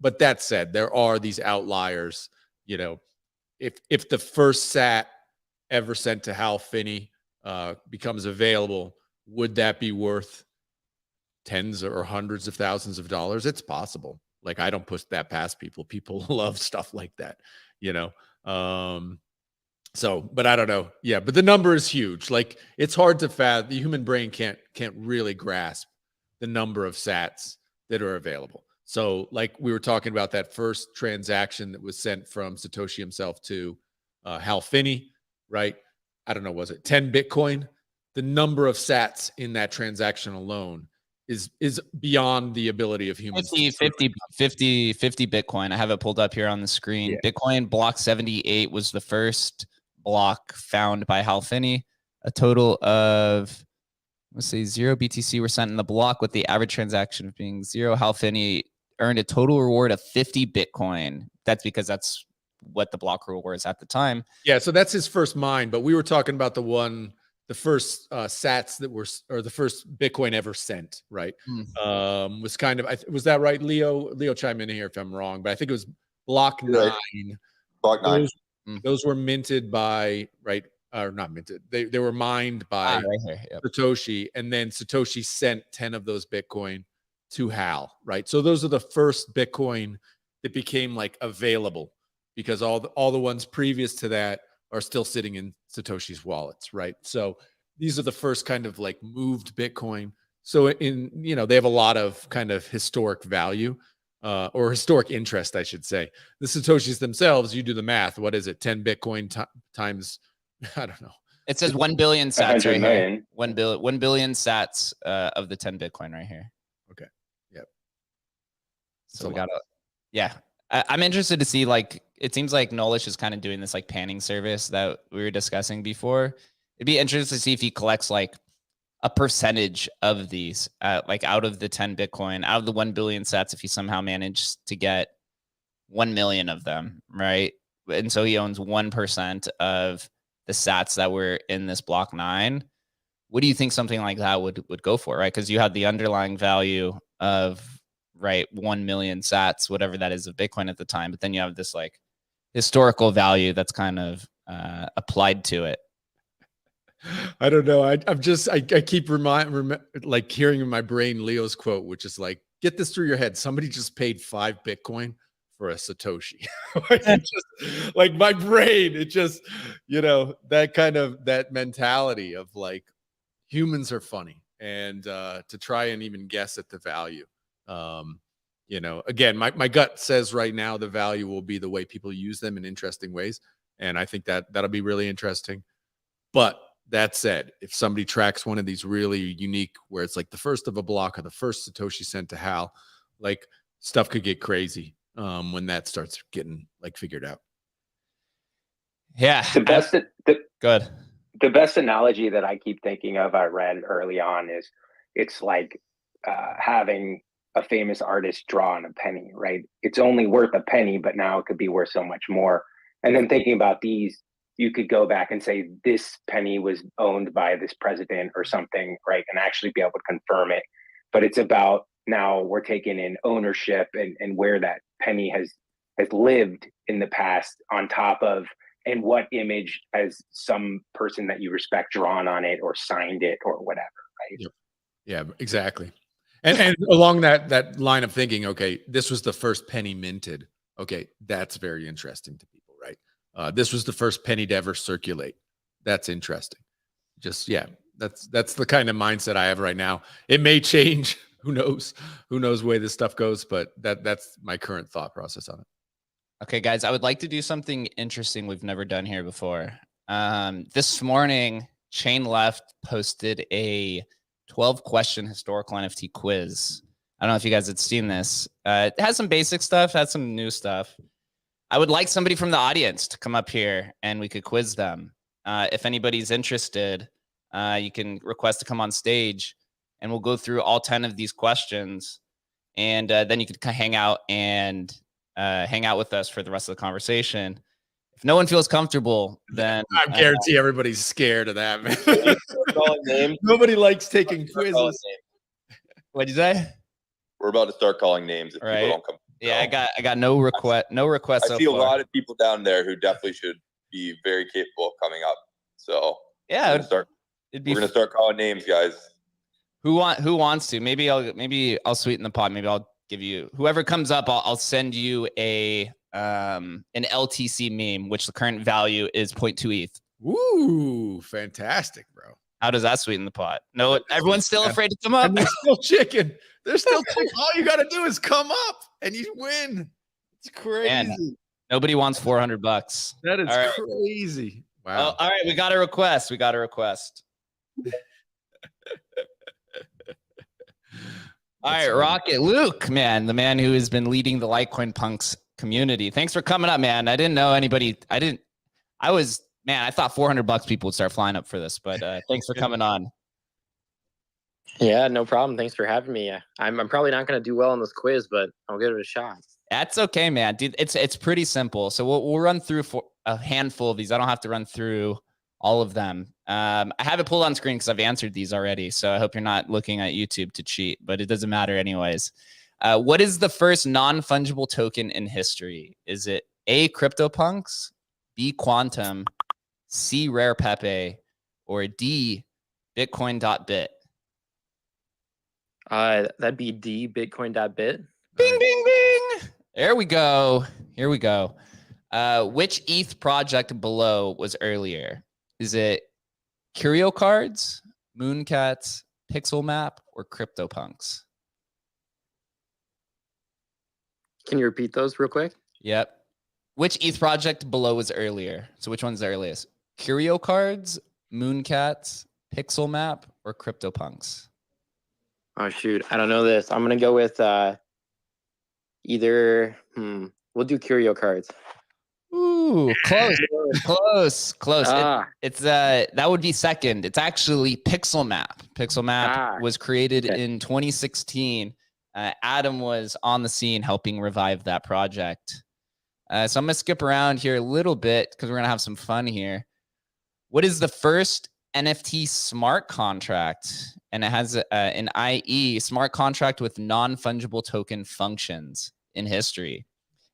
But that said, there are these outliers. You know, if the first sat ever sent to Hal Finney becomes available, would that be worth tens or hundreds of thousands of dollars? It's possible. Like, I don't push that past people. People love stuff like that, you know? So, but I don't know. Yeah, but the number is huge. Like, it's hard to fathom. The human brain can't really grasp the number of sats that are available. So, like we were talking about that first transaction that was sent from Satoshi himself to Hal Finney, right? I don't know, was it 10 Bitcoin? The number of sats in that transaction alone is beyond the ability of humans. 50 Bitcoin. I have it pulled up here on the screen. Yeah. Bitcoin block 78 was the first block found by Hal Finney. A total of, let's say, 0 BTC were sent in the block, with the average transaction being 0. Hal Finney earned a total reward of 50 Bitcoin. That's because that's what the block rule was at the time. Yeah, so that's his first mine, but we were talking about the first sats that were, or the first Bitcoin ever sent, right? Was kind of, was that right, Leo? Leo, chime in here if I'm wrong, but I think it was block 9. Block 9. Those were minted by, right? Or not minted. They were mined by right here, yep. Satoshi, and then Satoshi sent 10 of those Bitcoin to Hal, right? So those are the first Bitcoin that became like available, because all the ones previous to that are still sitting in Satoshi's wallets, right? So these are the first kind of like moved Bitcoin. So in, you know, they have a lot of kind of historic value, or historic interest, I should say. The Satoshis themselves, you do the math. What is it? 10 Bitcoin times, I don't know. It says 1 billion sats right million. here. 1 billion sats of the 10 Bitcoin right here. Okay. Yep. So we got to, yeah. I'm interested to see, like, it seems like Nolish is kind of doing this like panning service that we were discussing before. It'd be interesting to see if he collects like a percentage of these, like out of the 10 Bitcoin, out of the 1 billion sats, if he somehow managed to get 1 million of them, right? And so he owns 1% of the sats that were in this block 9. What do you think something like that would go for, right? Because you had the underlying value of, right, 1 million sats, whatever that is, of Bitcoin at the time, but then you have this like historical value that's kind of applied to it. I don't know. I keep like hearing in my brain Leo's quote, which is like, get this through your head. Somebody just paid 5 Bitcoin for a Satoshi. Like my brain, it just, you know, that mentality of like, humans are funny, and to try and even guess at the value. You know, again, my gut says right now the value will be the way people use them in interesting ways. And I think that'll be really interesting. But that said, if somebody tracks one of these really unique, where it's like the first of a block or the first Satoshi sent to Hal, like stuff could get crazy when that starts getting like figured out. Yeah. Good. The best analogy that I keep thinking of, I read early on, is it's like having a famous artist draw on a penny, right? It's only worth a penny, but now it could be worth so much more. And then thinking about these, you could go back and say this penny was owned by this president or something, right? And actually be able to confirm it. But it's about, now we're taking in ownership and where that penny has lived in the past, on top of, and what image has some person that you respect drawn on it or signed it or whatever, right? Yep. Yeah, exactly. And along that line of thinking, okay, this was the first penny minted. Okay, that's very interesting to people, right? This was the first penny to ever circulate. that's interesting. Just, yeah, that's the kind of mindset I have right now. It may change. Who knows? Who knows where this stuff goes? But that's my current thought process on it. Okay, guys, I would like to do something interesting we've never done here before. This morning, Chain Left posted a 12-question historical NFT quiz. I don't know if you guys had seen this. It has some basic stuff, has some new stuff. I would like somebody from the audience to come up here and we could quiz them. If anybody's interested, you can request to come on stage and we'll go through all 10 of these questions. And then you could hang out and hang out with us for the rest of the conversation. If no one feels comfortable, then I guarantee everybody's scared of that, man. Nobody likes taking quizzes. What'd you say? We're about to start calling names if people don't come. Yeah, I got no requests. I see a lot of people down there who definitely should be very capable of coming up. So yeah, we're gonna start calling names, guys. Who wants to? Maybe I'll sweeten the pot. Maybe I'll give you whoever comes up. I'll send you an LTC meme, which the current value is 0.2 ETH. Ooh, fantastic, bro. How does that sweeten the pot? No, everyone's still afraid to come up. And they're still chicken. They're still chicken. All you got to do is come up and you win. It's crazy. Man, nobody wants $400. That is crazy. Wow. Oh, all right, we got a request. All right, Rocket Luke, man, the man who has been leading the Litecoin Punks community. Thanks for coming up, man. I didn't know anybody. I thought $400 people would start flying up for this, but thanks for coming on. Yeah, no problem. Thanks for having me. I'm probably not going to do well on this quiz, but I'll give it a shot. That's okay, man. Dude, it's pretty simple. So we'll run through for a handful of these. I don't have to run through all of them. I have it pulled on screen because I've answered these already. So I hope you're not looking at YouTube to cheat, but it doesn't matter anyways. What is the first non-fungible token in history? Is it A, CryptoPunks, B, Quantum, C, Rare Pepe, or D, Bitcoin.bit? That'd be D, Bitcoin.bit. Bing, bing, bing. There we go. Here we go. Which ETH project below was earlier? Is it Curio Cards, Mooncats, Pixel Map, or CryptoPunks? Can you repeat those real quick? Yep. Which ETH project below was earlier? So which one's the earliest? Curio Cards, Mooncats, Pixel Map, or CryptoPunks? Oh, shoot. I don't know this. I'm going to go with either. We'll do Curio Cards. Ooh, close. It's that would be second. It's actually Pixel Map. Pixel Map was created in 2016. Adam was on the scene helping revive that project. So I'm going to skip around here a little bit because we're going to have some fun here. What is the first NFT smart contract? And it has an IE, smart contract with non-fungible token functions in history.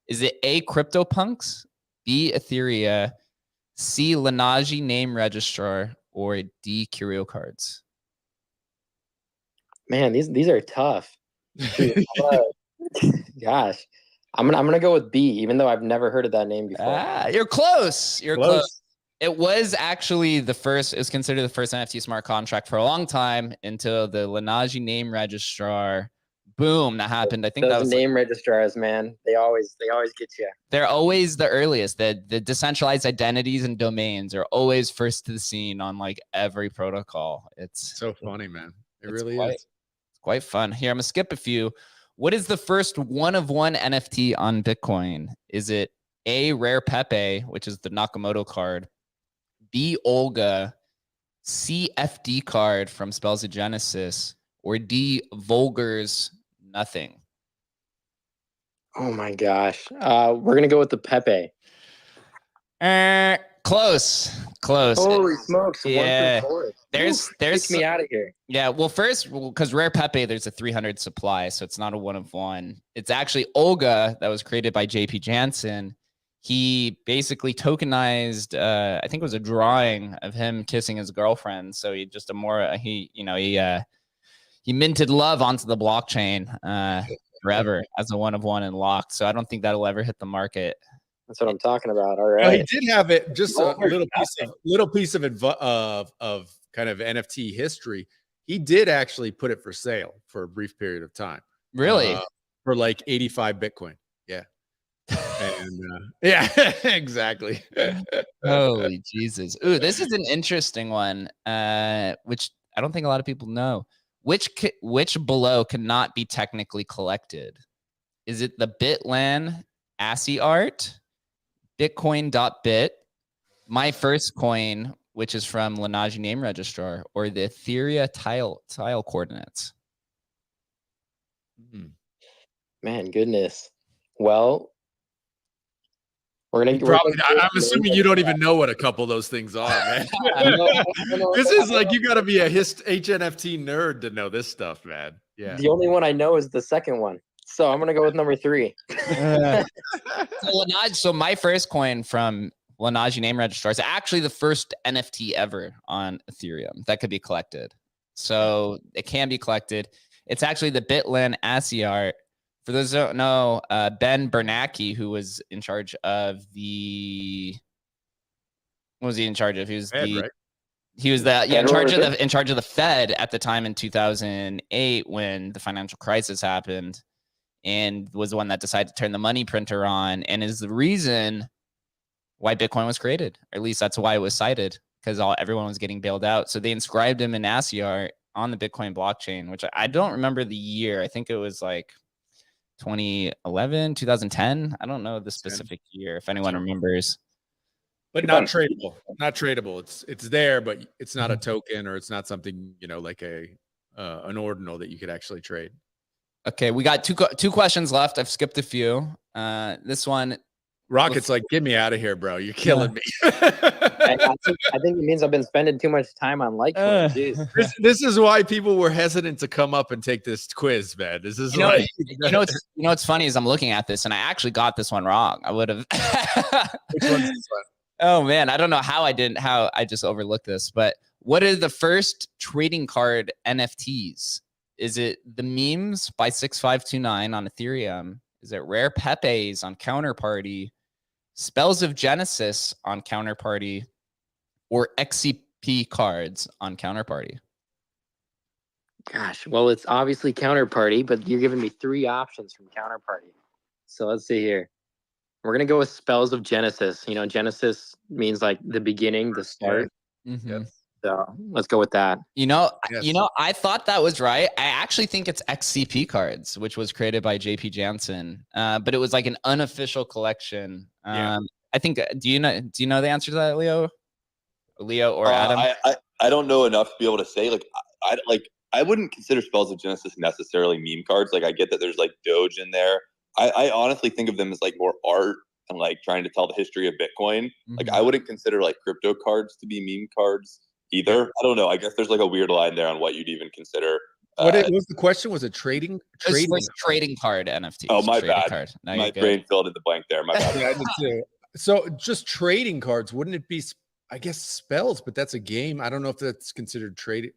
Is it A, CryptoPunks, B, Ethereum, C, Lanaji name registrar, or D, Curio Cards? Man, these are tough. Gosh, I'm gonna go with B, even though I've never heard of that name before. You're close. You're close. It was actually the first. It was considered the first NFT smart contract for a long time until the Lanaji name registrar. Boom, that happened. I think those that was name registrars, man. They always get you. They're always the earliest. The decentralized identities and domains are always first to the scene on like every protocol. It's so funny, man. It really is. It's quite fun. Here, I'm gonna skip a few. What is the first one-of-one NFT on Bitcoin? Is it A, Rare Pepe, which is the Nakamoto card, B, Olga, C, FD card from Spells of Genesis, or D, Volger's Nothing? Oh my gosh. We're gonna go with the Pepe. Close. Holy smokes. Yeah. There's Get me out of here. Yeah, well, first, because Rare Pepe, there's a 300 supply, so it's not a one-of-one. It's actually Olga that was created by JP Jansen. He basically tokenized, I think it was a drawing of him kissing his girlfriend. So he just he minted love onto the blockchain forever as a one-of-one and locked. So I don't think that'll ever hit the market. That's what I'm talking about. All Well, right. he did have it. Just a Lord, little piece of kind of NFT history. He did actually put it for sale for a brief period of time. Really? For like 85 Bitcoin. Yeah. And yeah, exactly. Holy Jesus. Ooh, this is an interesting one, which I don't think a lot of people know. Which below cannot be technically collected? Is it the Bitlan ASCII art, Bitcoin.bit, My First Coin, which is from Lanaji Name Registrar, or the Ethereum tile coordinates? Man, goodness. Well, I'm assuming you don't even know what a couple of those things are, man. I don't know. This is like, you got to be a HNFT nerd to know this stuff, man. Yeah. The only one I know is the second one. So I'm going to go with number 3. So My First Coin from Lanaji Name Registrar is actually the first NFT ever on Ethereum that could be collected. So it can be collected. It's actually the Bitlan ASCII art. For those who don't know, Ben Bernanke, who was in charge of what was he in charge of? He was in charge of the Fed at the time in 2008 when the financial crisis happened, and was the one that decided to turn the money printer on, and is the reason why Bitcoin was created. Or at least that's why it was cited, because everyone was getting bailed out. So they inscribed him in ASCII art on the Bitcoin blockchain, which I don't remember the year. I think it was like 2011, 2010. I don't know the specific year, if anyone remembers. But not tradable. Not tradable. It's there, but it's not a token, or it's not something, like an ordinal that you could actually trade. Okay, we got two questions left. I've skipped a few. This one, Rocket's like, get me out of here, bro. You're killing me. I think it means I've been spending too much time on Litecoin. Jeez. This is why people were hesitant to come up and take this quiz, man. This is what's funny is I'm looking at this and I actually got this one wrong. I would have. Which one's this one? Oh man, I don't know how I just overlooked this. But what are the first trading card NFTs? Is it the memes by 6529 on Ethereum? Is it Rare Pepes on Counterparty? Spells of Genesis on Counterparty, or XCP cards on Counterparty? Gosh, well, it's obviously Counterparty, but you're giving me 3 options from Counterparty. So let's see here. We're going to go with Spells of Genesis. Genesis means like the beginning, the start. Mm-hmm. Yep. So let's go with that. I thought that was right. I actually think it's XCP cards, which was created by JP Jansen. But it was like an unofficial collection. I think. Do you know the answer to that, Leo or Adam? I don't know enough to be able to say. I wouldn't consider Spells of Genesis necessarily meme cards. Like, I get that there's like Doge in there. I honestly think of them as like more art and like trying to tell the history of Bitcoin. Mm-hmm. Like, I wouldn't consider like crypto cards to be meme cards either. I don't know. I guess there's like a weird line there on what you'd even consider. What was the question? Was it trading card NFTs? Oh, my bad. No, my brain filled in the blank there. My bad. Yeah, I did too. So just trading cards, wouldn't it be, I guess, spells, but that's a game. I don't know if that's considered trading.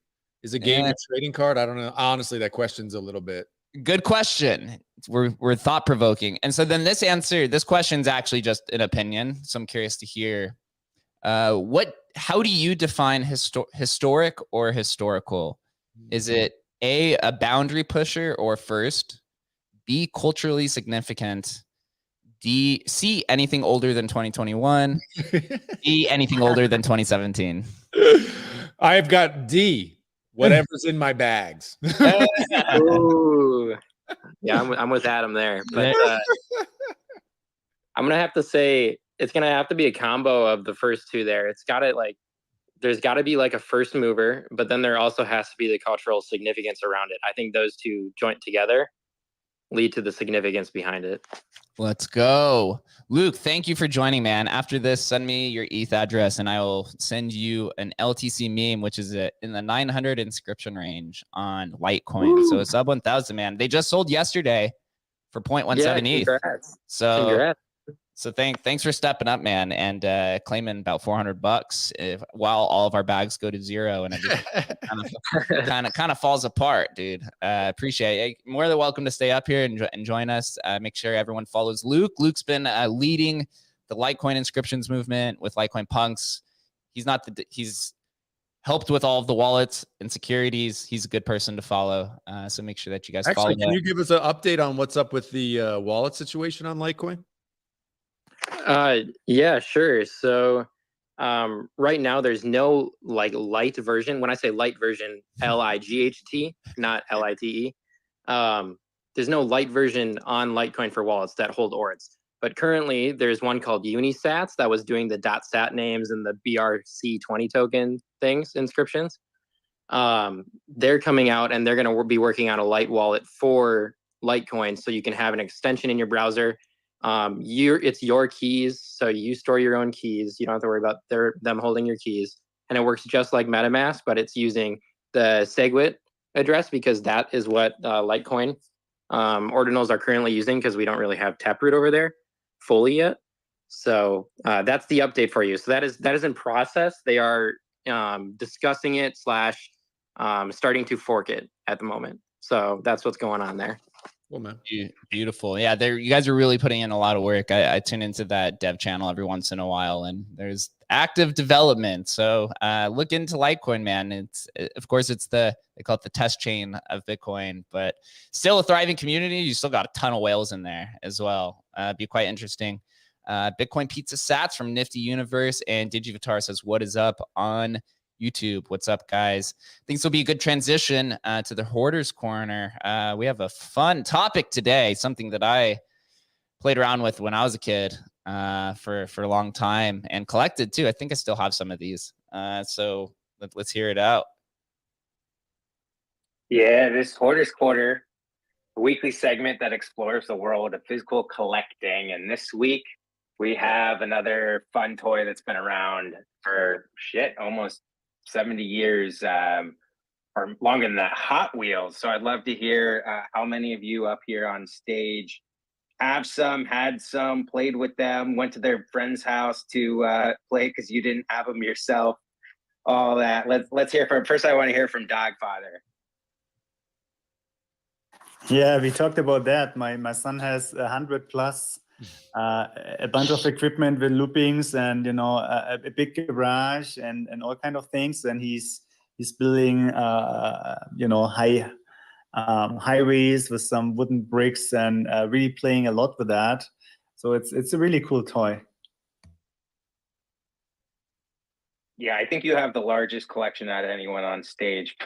Is a game a trading card? I don't know. Honestly, that question's a little bit. Good question. We're thought provoking. And so then this question's actually just an opinion. So I'm curious to hear how do you define historic or historical? Is it A, boundary pusher or first? B, culturally significant? C, anything older than 2021? D, anything older than 2017? I've got D, whatever's in my bags. Ooh. Yeah, I'm with Adam there. But I'm going to have to say it's going to have to be a combo of the first two there. There's got to be like a first mover, but then there also has to be the cultural significance around it. I think those two joint together lead to the significance behind it. Let's go. Luke, thank you for joining, man. After this, send me your ETH address and I will send you an LTC meme, which is in the 900 inscription range on Litecoin. Ooh. So sub 1,000, man. They just sold yesterday for 0.17 ETH. Congrats. So thanks for stepping up, man, and claiming about $400 while all of our bags go to zero, and it just kind of falls apart, dude. Appreciate it. More than welcome to stay up here and join us. Make sure everyone follows Luke. Luke's been leading the Litecoin inscriptions movement with Litecoin punks. He's helped with all of the wallets and securities. He's a good person to follow. So make sure that you guys follow. Can you give us an update on what's up with the wallet situation on Litecoin? Yeah, sure. So right now there's no like light version. When I say light version, LIGHT, not LITE. There's no light version on Litecoin for wallets that hold ords. But currently there's one called Unisats that was doing the .sat names and the BRC20 token things, inscriptions. They're coming out and they're going to be working on a light wallet for Litecoin, so you can have an extension in your browser. It's your keys, so you store your own keys. You don't have to worry about them holding your keys, and it works just like MetaMask, but it's using the SegWit address because that is what Litecoin ordinals are currently using, because we don't really have Taproot over there fully yet. So that's the update for you. So that is in process. They are discussing it / starting to fork it at the moment. So that's what's going on there. Well, man. Beautiful. Yeah, you guys are really putting in a lot of work. I tune into that dev channel every once in a while, and there's active development. So look into Litecoin, man. It's of course they call it the test chain of Bitcoin, but still a thriving community. You still got a ton of whales in there as well. Be quite interesting. Bitcoin Pizza Sats from Nifty Universe and Digivitar says, "What is up on YouTube?" What's up, guys? I think this will be a good transition to the Hoarders Corner. We have a fun topic today, something that I played around with when I was a kid for a long time and collected too. I think I still have some of these. So let's hear it out. Yeah, this Hoarders Corner, a weekly segment that explores the world of physical collecting. And this week we have another fun toy that's been around for almost 70 years, or longer than that, Hot Wheels. So I'd love to hear how many of you up here on stage have some, had some, played with them, went to their friend's house to play because you didn't have them yourself. All that. Let's hear from, first I want to hear from Dogfather. Yeah, we talked about that. My son has 100 plus, a bunch of equipment with loopings and a big garage and all kind of things. And he's building highways with some wooden bricks and really playing a lot with that. So it's a really cool toy. Yeah, I think you have the largest collection out of anyone on stage.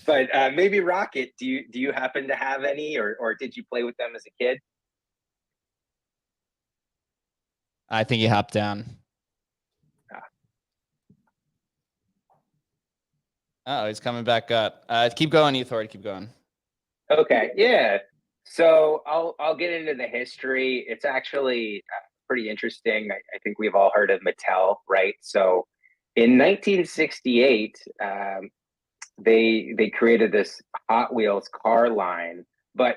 But maybe Rocket, do you happen to have any, or did you play with them as a kid? I think he hopped down. Oh, he's coming back up. Keep going, Ethord. Keep going. Okay, yeah. So I'll get into the history. It's actually pretty interesting. I think we've all heard of Mattel, right? So in 1968, they created this Hot Wheels car line, but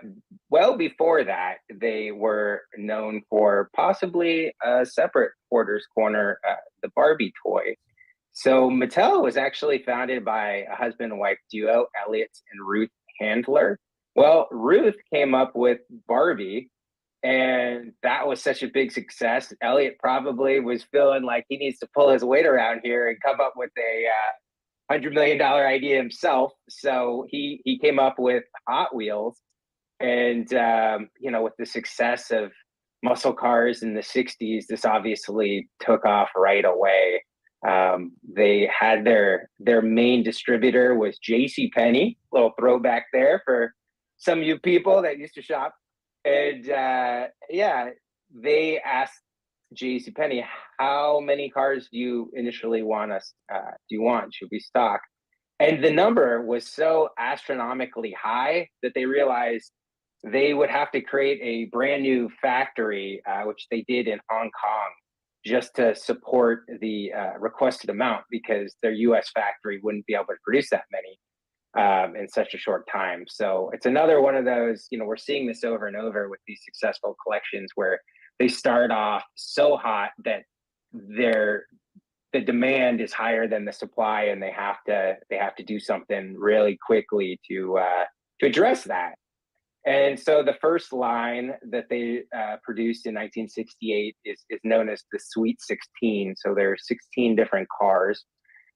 well before that, they were known for possibly a separate Hoarders Corner, the Barbie toy. So Mattel was actually founded by a husband and wife duo, Elliot and Ruth Handler. Well, Ruth came up with Barbie, and that was such a big success. Elliot probably was feeling like he needs to pull his weight around here and come up with a $100 million idea himself. So he came up with Hot Wheels, and with the success of muscle cars in the 60s, this obviously took off right away. They had their main distributor was JCPenney, little throwback there for some of you people that used to shop. And they asked JCPenney, how many cars do you initially want us? Should we stock? And the number was so astronomically high that they realized they would have to create a brand new factory, which they did in Hong Kong, just to support the requested amount, because their US factory wouldn't be able to produce that many in such a short time. So it's another one of those, we're seeing this over and over with these successful collections where they start off so hot that the demand is higher than the supply, and they have to do something really quickly to address that. And so the first line that they produced in 1968 is known as the Sweet 16. So there are 16 different cars.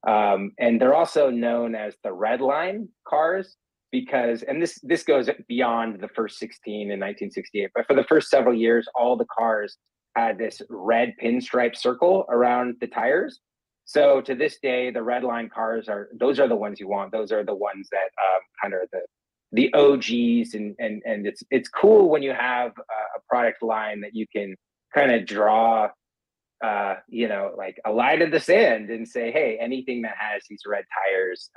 And they're also known as the Red Line cars because, and this goes beyond the first 16 in 1968, but for the first several years, all the cars had this red pinstripe circle around the tires. So to this day, the Red Line cars those are the ones you want. Those are the ones that kind of are the OGs, and it's cool when you have a product line that you can kind of draw, like a line in the sand and say, hey, anything that has these red tires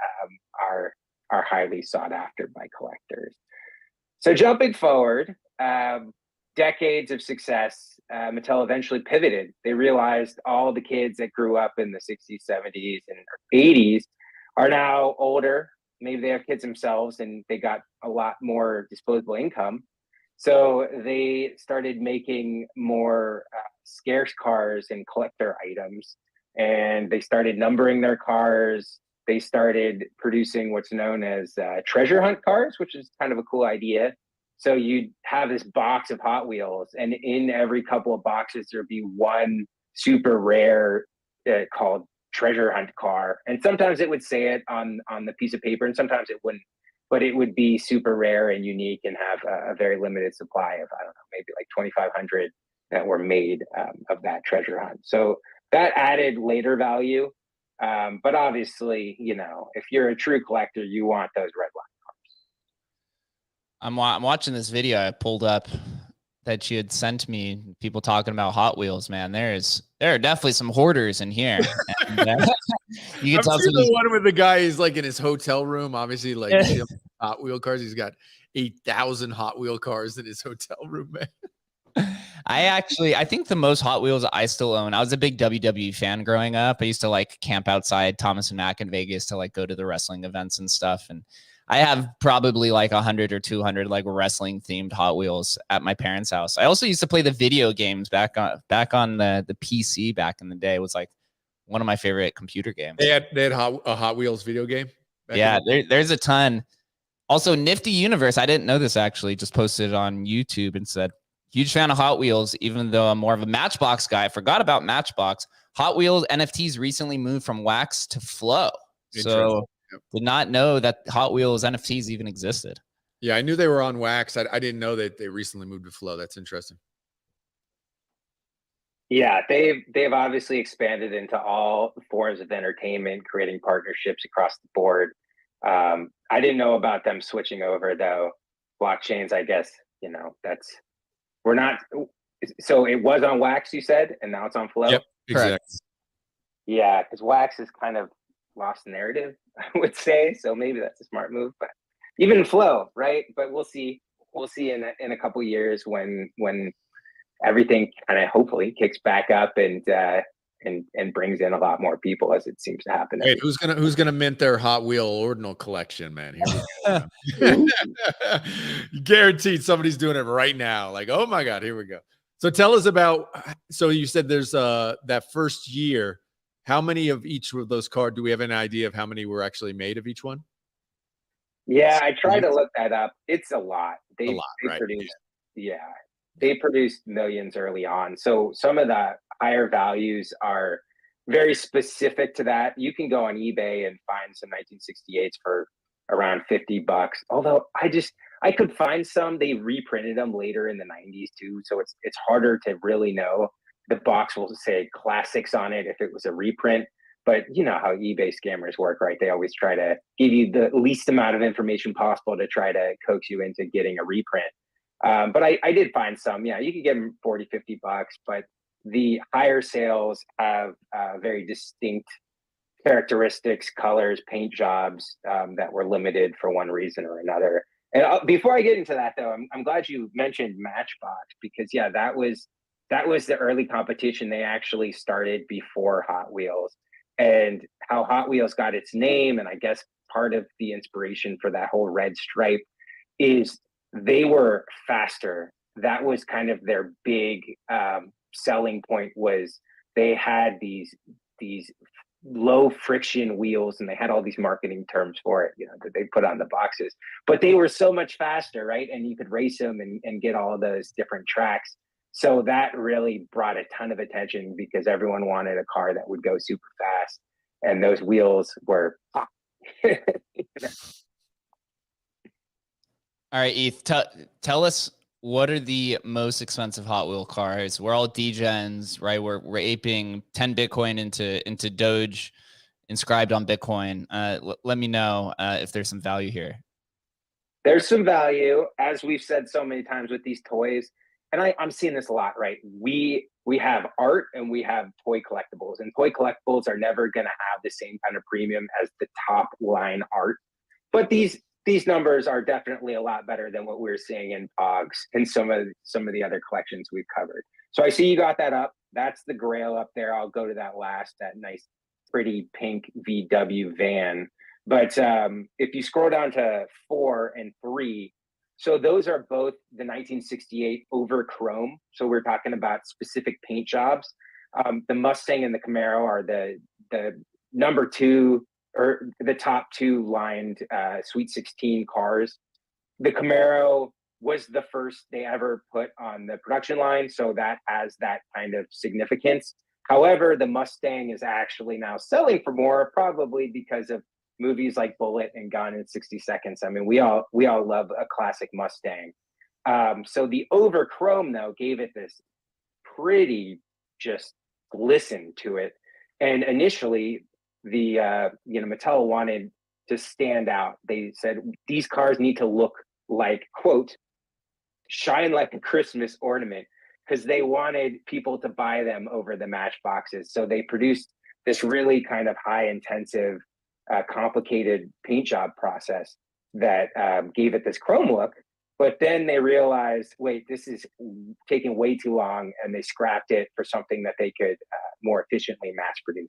are highly sought after by collectors. So jumping forward, decades of success, Mattel eventually pivoted. They realized all the kids that grew up in the 60s, 70s, and 80s are now older. Maybe they have kids themselves and they got a lot more disposable income. So they started making more scarce cars and collector items, and they started numbering their cars. They started producing what's known as treasure hunt cars, which is kind of a cool idea. So you'd have this box of Hot Wheels, and in every couple of boxes, there'd be one super rare called treasure hunt car. And sometimes it would say it on the piece of paper, and sometimes it wouldn't. But it would be super rare and unique and have a very limited supply of, I don't know, maybe like 2,500 that were made of that treasure hunt. So that added later value. But obviously, if you're a true collector, you want those Red Line cars. I'm watching this video I pulled up that you had sent me, people talking about Hot Wheels, man. There are definitely some hoarders in here. And, you can tell the one with the guy is like in his hotel room, obviously like Hot Wheel cars. He's got 8,000 Hot Wheel cars in his hotel room, man. I think the most Hot Wheels I still own, I was a big WWE fan growing up. I used to like camp outside Thomas and Mack in Vegas to like go to the wrestling events and stuff. And I have probably like 100 or 200 like wrestling themed Hot Wheels at my parents' house. I also used to play the video games back on the PC back in the day. It was like one of my favorite computer games. They had a Hot Wheels video game. Yeah, there's a ton. Also, Nifty Universe, I didn't know this actually, just posted on YouTube and said, huge fan of Hot Wheels, even though I'm more of a Matchbox guy. I forgot about Matchbox. Hot Wheels NFTs recently moved from Wax to Flow. So did not know that Hot Wheels NFTs even existed. Yeah, I knew they were on Wax. I didn't know that they recently moved to Flow. That's interesting. Yeah, they've obviously expanded into all forms of entertainment, creating partnerships across the board. I didn't know about them switching over though. Blockchains, I guess, we're not. So it was on Wax, you said, and now it's on Flow. Yep, exactly. Yeah, because Wax is kind of lost narrative, I would say. So maybe that's a smart move, but even Flow, right? But we'll see. We'll see in a couple of years when everything kind of hopefully kicks back up and brings in a lot more people, as it seems to happen. Wait, who's gonna mint their Hot Wheel Ordinal collection, man? Here we go. Guaranteed somebody's doing it right now. Like, oh my God, here we go. So tell us about, so you said there's that first year, how many of each of those cards, do we have an idea of how many were actually made of each one? Yeah, I tried to look that up. It's a lot. They right? produced, they produced millions early on. So some of the higher values are very specific to that. You can go on eBay and find some 1968s for around $50. Although I could find some, they reprinted them later in the 90s too. So it's harder to really know. The box will say classics on it if it was a reprint. But you know how eBay scammers work, right? They always try to give you the least amount of information possible to try to coax you into getting a reprint. But I did find some. Yeah, you could get them $40, $50, but the higher sales have very distinct characteristics, colors, paint jobs that were limited for one reason or another. And before I get into that, though, I'm glad you mentioned Matchbox because, yeah, that was the early competition. They actually started before Hot Wheels. And how Hot Wheels got its name, and I guess part of the inspiration for that whole red stripe is they were faster. That was kind of their big selling point, was they had these low friction wheels, and they had all these marketing terms for it, that they put on the boxes, but they were so much faster, right? And you could race them and get all of those different tracks. So that really brought a ton of attention because everyone wanted a car that would go super fast, and those wheels were All right, Eth, tell us, what are the most expensive Hot Wheel cars? We're all degens, right? We're aping 10 Bitcoin into Doge inscribed on Bitcoin. Let me know if there's some value here. There's some value, as we've said so many times with these toys, and I'm seeing this a lot, right? We have art and we have toy collectibles, and toy collectibles are never going to have the same kind of premium as the top line art. But these numbers are definitely a lot better than what we're seeing in Pogs and some of the other collections we've covered. So I see you got that up. That's the Grail up there. I'll go to that last, that nice, pretty pink VW van. But if you scroll down to 4 and 3, so those are both the 1968 over chrome. So we're talking about specific paint jobs. The Mustang and the Camaro are the number 2 or the top 2 lined Sweet 16 cars. The Camaro was the first they ever put on the production line, so that has that kind of significance. However, the Mustang is actually now selling for more, probably because of movies like Bullet and Gone in 60 Seconds. I mean, we all love a classic Mustang. So the over chrome, though, gave it this pretty just glisten to it. And initially, the Mattel wanted to stand out. They said these cars need to look like, quote, shine like a Christmas ornament, because they wanted people to buy them over the Matchboxes. So they produced this really kind of high intensive, complicated paint job process that gave it this chrome look. But then they realized, wait, this is taking way too long, and they scrapped it for something that they could more efficiently mass produce.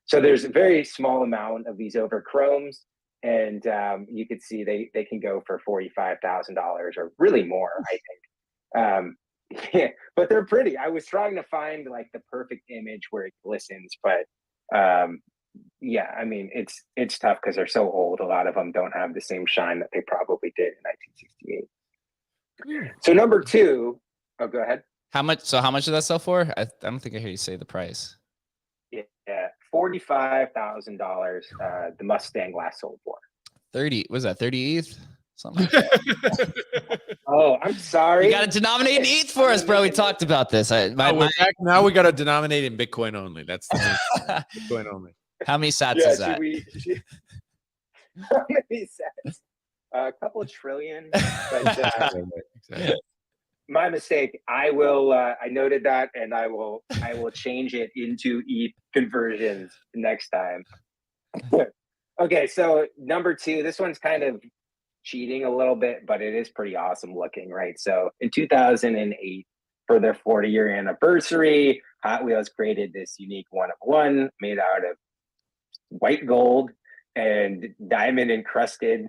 So there's a very small amount of these over chromes, and you could see they can go for $45,000 or really more, I think. Yeah, but they're pretty. I was trying to find like the perfect image where it glistens, but yeah, I mean, it's tough because they're so old. A lot of them don't have the same shine that they probably did in 1968. So number 2, oh, go ahead. How much did that sell for? I don't think I hear you say the price. Yeah, $45,000. The Mustang last sold for 30. Was that 30 ETH? Something like that. Oh, I'm sorry. You got to denominate in ETH for us, bro. We talked about this. Now we got to denominate in Bitcoin only. That's the Bitcoin only. How many sats is that? How many sats? A couple of trillion. But, Exactly. my mistake. I will. I noted that, and I will change it into ETH conversions next time. Okay, so number 2. This one's kind of cheating a little bit, but it is pretty awesome looking, right? So in 2008, for their 40-year anniversary, Hot Wheels created this unique one-of-one made out of white gold and diamond encrusted.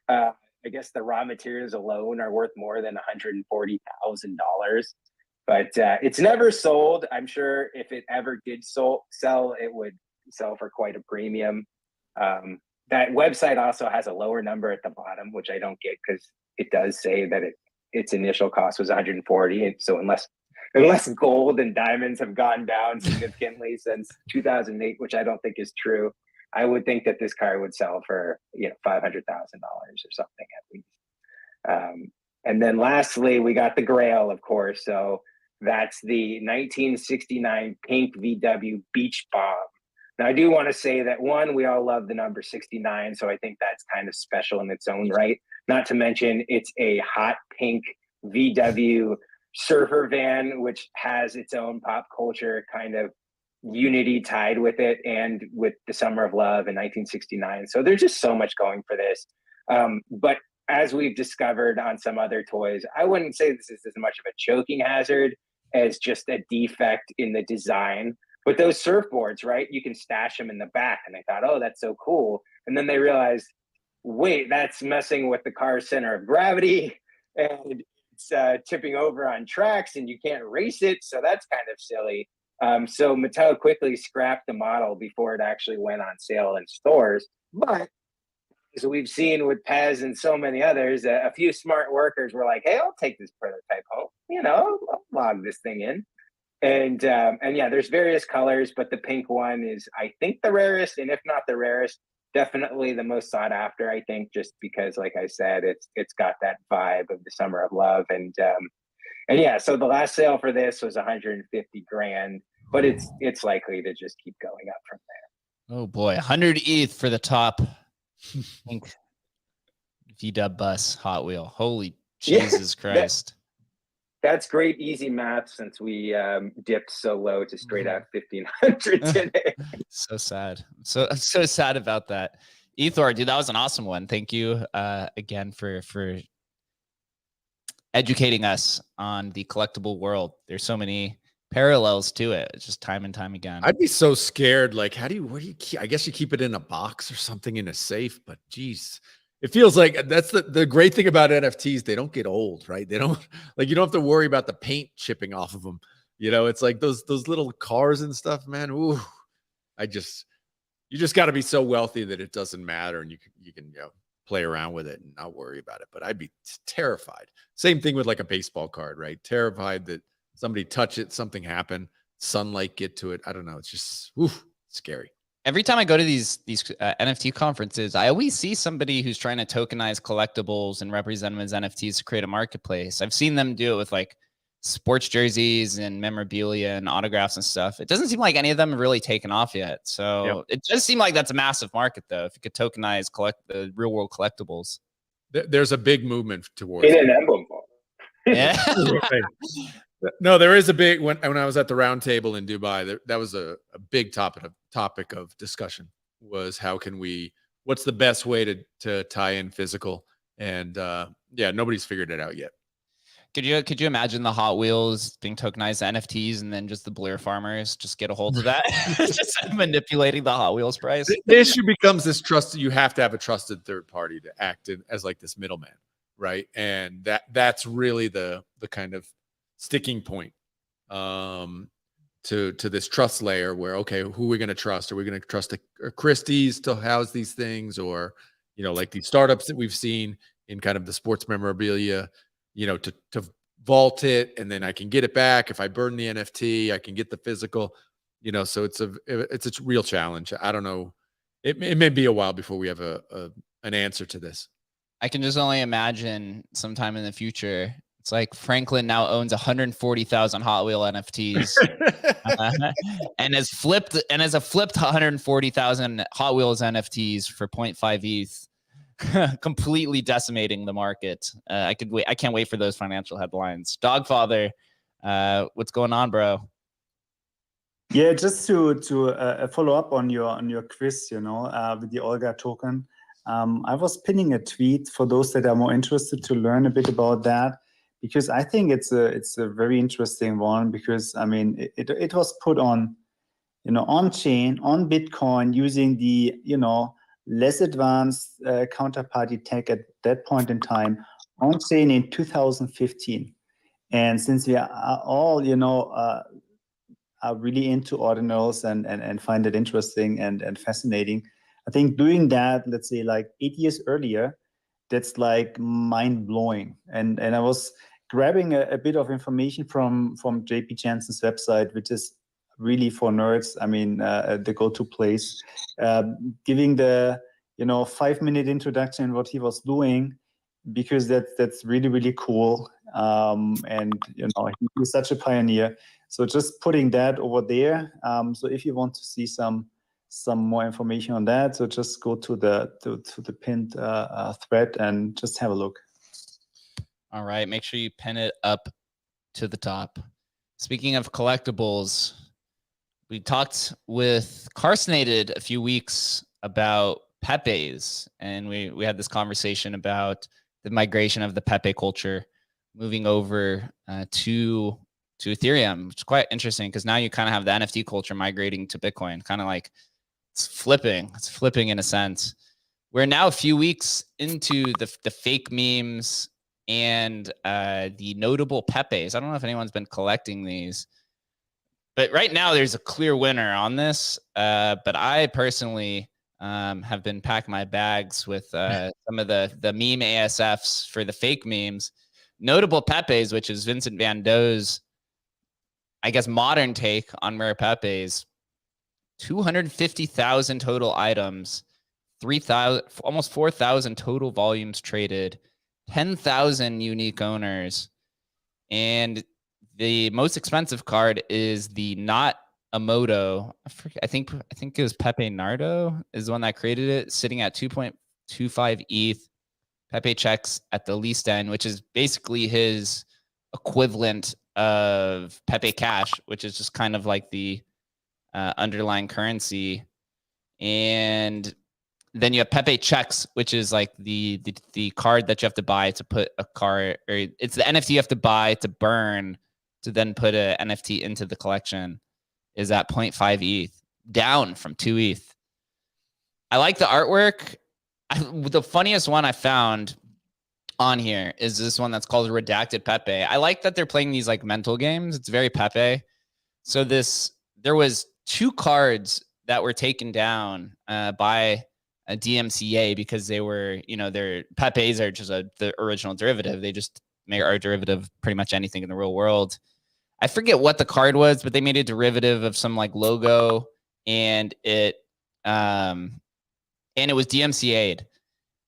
I guess the raw materials alone are worth more than $140,000, but it's never sold. I'm sure if it ever did sell, it would sell for quite a premium. That website also has a lower number at the bottom, which I don't get because it does say that its initial cost was 140. And so unless gold and diamonds have gone down significantly since 2008, which I don't think is true, I would think that this car would sell for $500,000 or something at least. And then lastly, we got the Grail, of course. So that's the 1969 pink VW Beach Bomb. Now, I do want to say that, one, we all love the number 69, so I think that's kind of special in its own right. Not to mention, it's a hot pink VW surfer van, which has its own pop culture kind of unity tied with it, and with the Summer of Love in 1969. So there's just so much going for this. But as we've discovered on some other toys, I wouldn't say this is as much of a choking hazard as just a defect in the design. But those surfboards, right, you can stash them in the back. And they thought, oh, that's so cool. And then they realized, wait, that's messing with the car's center of gravity, and it's tipping over on tracks, and you can't race it. So that's kind of silly. So Mattel quickly scrapped the model before it actually went on sale in stores. But as we've seen with Pez and so many others, a few smart workers were like, "Hey, I'll take this prototype home. I'll log this thing in." And yeah, there's various colors, but the pink one is, I think, the rarest, and if not the rarest, definitely the most sought after. I think just because, like I said, it's got that vibe of the summer of love, and yeah. So the last sale for this was 150 grand, but it's likely to just keep going up from there. Oh boy, 100 ETH for the top pink VW bus Hot Wheel. Holy Jesus Christ. That's great, easy math since we dipped so low to straight out 1,500 today. So sad. I'm so sad about that. Ethor, dude, that was an awesome one. Thank you again for educating us on the collectible world. There's so many parallels to it. It's just time and time again. I'd be so scared. Like, where do you keep? I guess you keep it in a box or something in a safe. But geez, it feels like that's the great thing about NFTs. They don't get old, right? They don't you don't have to worry about the paint chipping off of them. It's like those little cars and stuff, man. Ooh, you just got to be so wealthy that it doesn't matter, and you can play around with it and not worry about it. But I'd be terrified. Same thing with like a baseball card, right? Terrified that somebody touch it, something happen, sunlight get to it. I don't know. It's just scary. Every time I go to these NFT conferences, I always see somebody who's trying to tokenize collectibles and represent them as NFTs to create a marketplace. I've seen them do it with like sports jerseys and memorabilia and autographs and stuff. It doesn't seem like any of them have really taken off yet. So It does seem like that's a massive market, though, if you could tokenize the real world collectibles. There's a big movement towards in an Emblem ball. Yeah. No, there is a big when I was at the round table in Dubai, that was a big topic of discussion was what's the best way to tie in physical, and nobody's figured it out yet. Could you imagine the Hot Wheels being tokenized NFTs and then just the Blair farmers just get a hold of that, just manipulating the Hot Wheels price? The issue becomes this you have to have a trusted third party to act as like this middleman, right? And that's really the kind of sticking point to this trust layer where, okay, who are we going to trust? Are we going to trust a Christie's to house these things, or like these startups that we've seen in kind of the sports memorabilia, to vault it and then I can get it back. If I burn the NFT, I can get the physical, so it's a real challenge. I don't know. It may be a while before we have an answer to this. I can just only imagine sometime in the future. It's like Franklin now owns 140,000 Hot Wheel NFTs and has flipped 140,000 Hot Wheels NFTs for 0.5 ETH, completely decimating the market. I can't wait for those financial headlines. Dogfather, what's going on, bro? Yeah, just to follow up on your quiz, with the Olga token. I was pinning a tweet for those that are more interested to learn a bit about that, because I think it's a very interesting one, because I mean it was put on on chain, on Bitcoin, using the less advanced counterparty tech at that point in time, on chain in 2015. And since we are all are really into ordinals and find it interesting and fascinating, I think doing that, let's say like 8 years earlier, that's like mind-blowing. And I was grabbing a bit of information from JP Jansen's website, which is really for nerds. I mean, the go-to place, giving the 5-minute introduction what he was doing, because that's really, really cool. And he's such a pioneer. So just putting that over there. So if you want to see some more information on that, so just go to the pinned thread and just have a look. All right, make sure you pin it up to the top. Speaking of collectibles, we talked with Carsonated a few weeks about Pepe's, and we had this conversation about the migration of the Pepe culture moving over to Ethereum, which is quite interesting, because now you kind of have the NFT culture migrating to Bitcoin, kind of like it's flipping in a sense. We're now a few weeks into the fake memes and the notable Pepes. I don't know if anyone's been collecting these, But right now there's a clear winner on this. But I personally have been packing my bags with some of the meme ASFs for the fake memes. Notable Pepe's, which is Vincent Van Doe's, I guess, modern take on rare Pepe's. 250,000 total items, 3,000, almost 4,000 total volumes traded, 10,000 unique owners, and the most expensive card is the not Amoto. I think it was Pepe Nardo is the one that created it, sitting at 2.25 ETH. Pepe checks at the least end, which is basically his equivalent of Pepe Cash, which is just kind of like the underlying currency. And then you have Pepe Checks, which is like the card that you have to buy to put a card, or it's the NFT you have to buy to burn to then put a NFT into the collection, is at 0.5 ETH, down from 2 ETH. I like the artwork. The funniest one I found on here is this one that's called Redacted Pepe. I like that they're playing these like mental games. It's very Pepe. So there was 2 cards that were taken down by a DMCA because they were, their Pepe's are just the original derivative. They just make our derivative of pretty much anything in the real world. I forget what the card was, but they made a derivative of some like logo, and it was DMCA'd.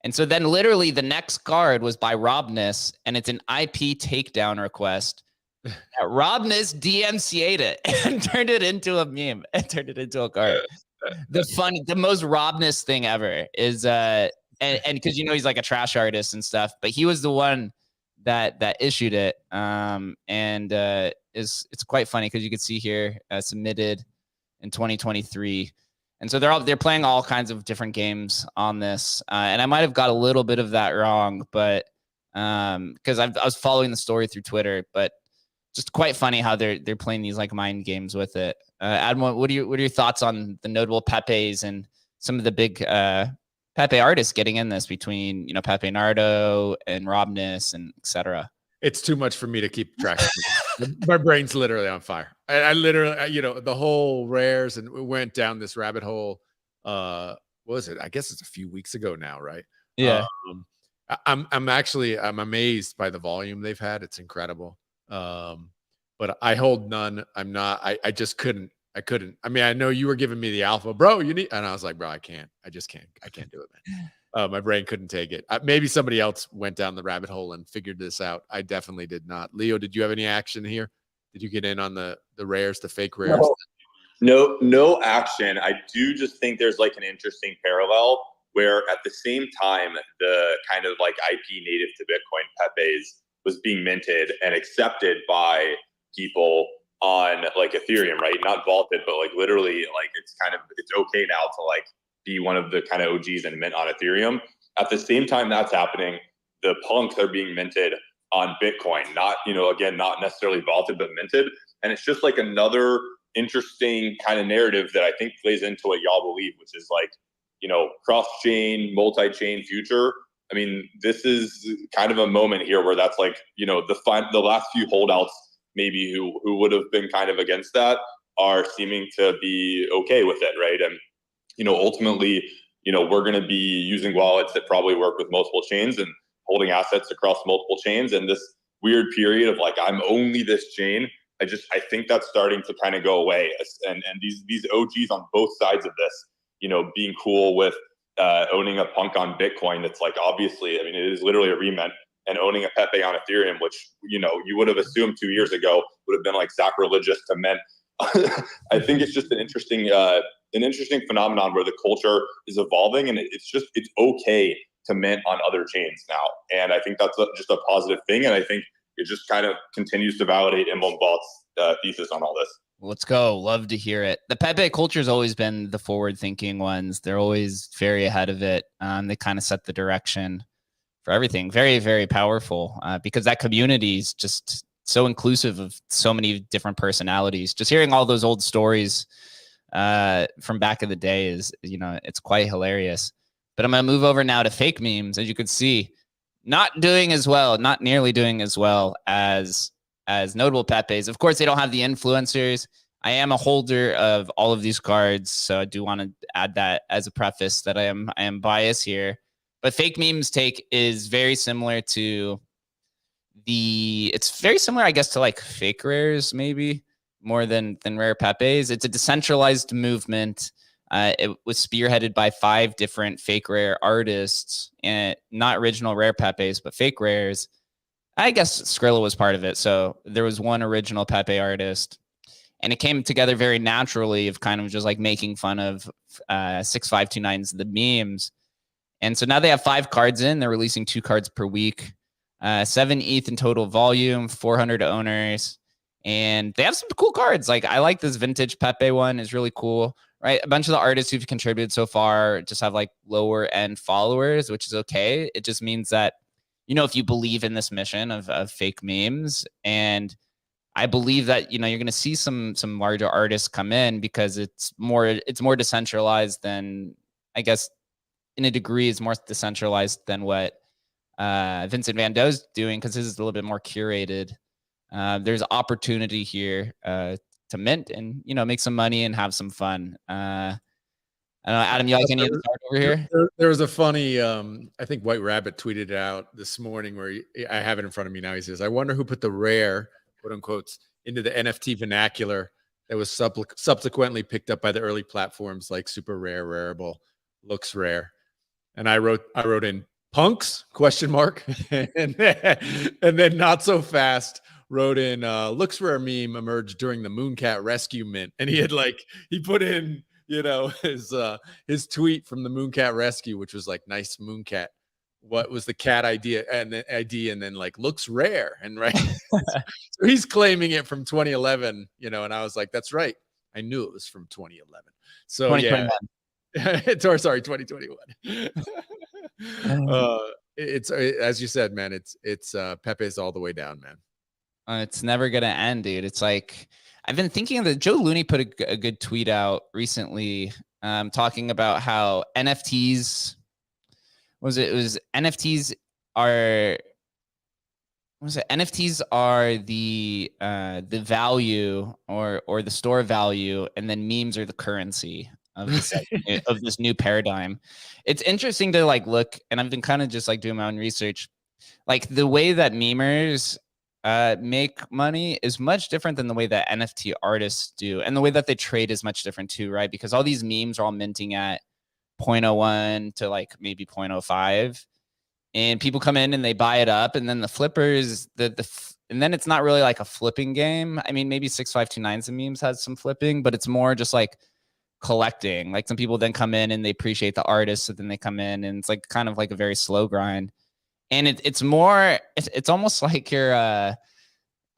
And so then literally the next card was by Robness, and it's an IP takedown request. Robness DMCA'd it and turned it into a meme and turned it into a card. The most Robness thing ever is and because he's like a trash artist and stuff, but he was the one that issued it. It's quite funny because you can see here submitted in 2023. And so they're playing all kinds of different games on this. And I might have got a little bit of that wrong, but because I was following the story through Twitter, but just quite funny how they're playing these like mind games with it. Adam, what are your thoughts on the notable Pepes and some of the big Pepe artists getting in this between Pepe Nardo and Robness and etc.? It's too much for me to keep track of. My brain's literally on fire. I literally, the whole rares, and we went down this rabbit hole. What was it? I guess it's a few weeks ago now, right? Yeah. I'm amazed by the volume they've had. It's incredible. But I hold none. I just couldn't. I couldn't. I mean, I know you were giving me the alpha, bro. And I was like, bro, I can't. I just can't. I can't do it, man. My brain couldn't take it. Maybe somebody else went down the rabbit hole and figured this out. I definitely did not. Leo, did you have any action here? Did you get in on the rares, the fake rares? No action. I do just think there's like an interesting parallel where at the same time, the kind of like IP native to Bitcoin Pepe's was being minted and accepted by people on like Ethereum, right? Not vaulted, but like literally like it's okay now to like be one of the kind of OGs and mint on Ethereum. At the same time that's happening, the punks are being minted on Bitcoin, not, again, not necessarily vaulted, but minted. And it's just like another interesting kind of narrative that I think plays into what y'all believe, which is like, cross-chain, multi-chain future. I mean, this is kind of a moment here where that's like, the last few holdouts maybe who would have been kind of against that are seeming to be okay with it, right? And ultimately, we're going to be using wallets that probably work with multiple chains and holding assets across multiple chains. And this weird period of like, I'm only this chain, I think that's starting to kind of go away. And these OGs on both sides of this, being cool with owning a punk on Bitcoin, that's like, obviously, I mean, it is literally a remint, and owning a Pepe on Ethereum, which, you would have assumed 2 years ago would have been like sacrilegious to mint. I think it's just an interesting phenomenon where the culture is evolving, and it's okay to mint on other chains now. And I think that's just a positive thing. And I think it just kind of continues to validate Emblem Vault's thesis on all this. Let's go. Love to hear it. The Pepe culture has always been the forward-thinking ones. They're always very ahead of it. They kind of set the direction for everything. Very, very powerful because that community is just so inclusive of so many different personalities. Just hearing all those old stories from back in the day is, it's quite hilarious. But I'm going to move over now to fake memes. As you can see, not nearly doing as well as notable Pepes. Of course, they don't have the influencers. I am a holder of all of these cards, so I do want to add that as a preface that I am biased here. But fake memes take is very similar to it's very similar, I guess, to like fake rares, maybe more than rare Pepes. It's a decentralized movement. It was spearheaded by 5 different fake rare artists, and not original rare Pepes, but fake rares. I guess Skrilla was part of it. So there was one original Pepe artist, and it came together very naturally of kind of just like making fun of 6529's the memes. And so now they have 5 cards in. They're releasing 2 cards per week, 7 ETH in total volume, 400 owners, and they have some cool cards. Like I like this vintage Pepe one; is really cool. Right, a bunch of the artists who've contributed so far just have like lower end followers, which is okay. It just means that, you know, if you believe in this mission of fake memes, and I believe that, you know, you're going to see some larger artists come in because it's more decentralized than, I guess, in a degree, is more decentralized than what Vincent Van Doe's doing, because his is a little bit more curated. There's opportunity here to mint and, you know, make some money and have some fun. I don't know, Adam, you like any other card over here? There was a funny, I think White Rabbit tweeted out this morning where I have it in front of me now. He says, "I wonder who put the rare, quote unquote, into the NFT vernacular that was subsequently picked up by the early platforms like Super Rare, Rareable, Looks Rare." And I wrote in punks ? and then Not So Fast wrote in Looks Rare meme emerged during the Mooncat Rescue mint, and he put in, you know, his tweet from the Mooncat Rescue, which was like, "Nice Mooncat. What was the cat idea?" And then like, "Looks rare." And right. So he's claiming it from 2011, you know, and I was like, that's right. I knew it was from 2011. So 2021. Yeah. Sorry, 2021. It's as you said, man, it's Pepe's all the way down, man. It's never gonna end, dude. It's like, I've been thinking that Joe Looney put a good tweet out recently, talking about how NFTs NFTs are the value or the store value, and then memes are the currency of this of this new paradigm. It's interesting to like look, and I've been kind of just like doing my own research. Like the way that memers make money is much different than the way that NFT artists do, and the way that they trade is much different too, right? Because all these memes are all minting at 0.01 to like maybe 0.05, and people come in and they buy it up, and then the flippers, and then it's not really like a flipping game. I mean, maybe 6529's and memes has some flipping, but it's more just like collecting. Like some people then come in and they appreciate the artist, so then they come in, and it's like kind of like a very slow grind. And it's almost like you're a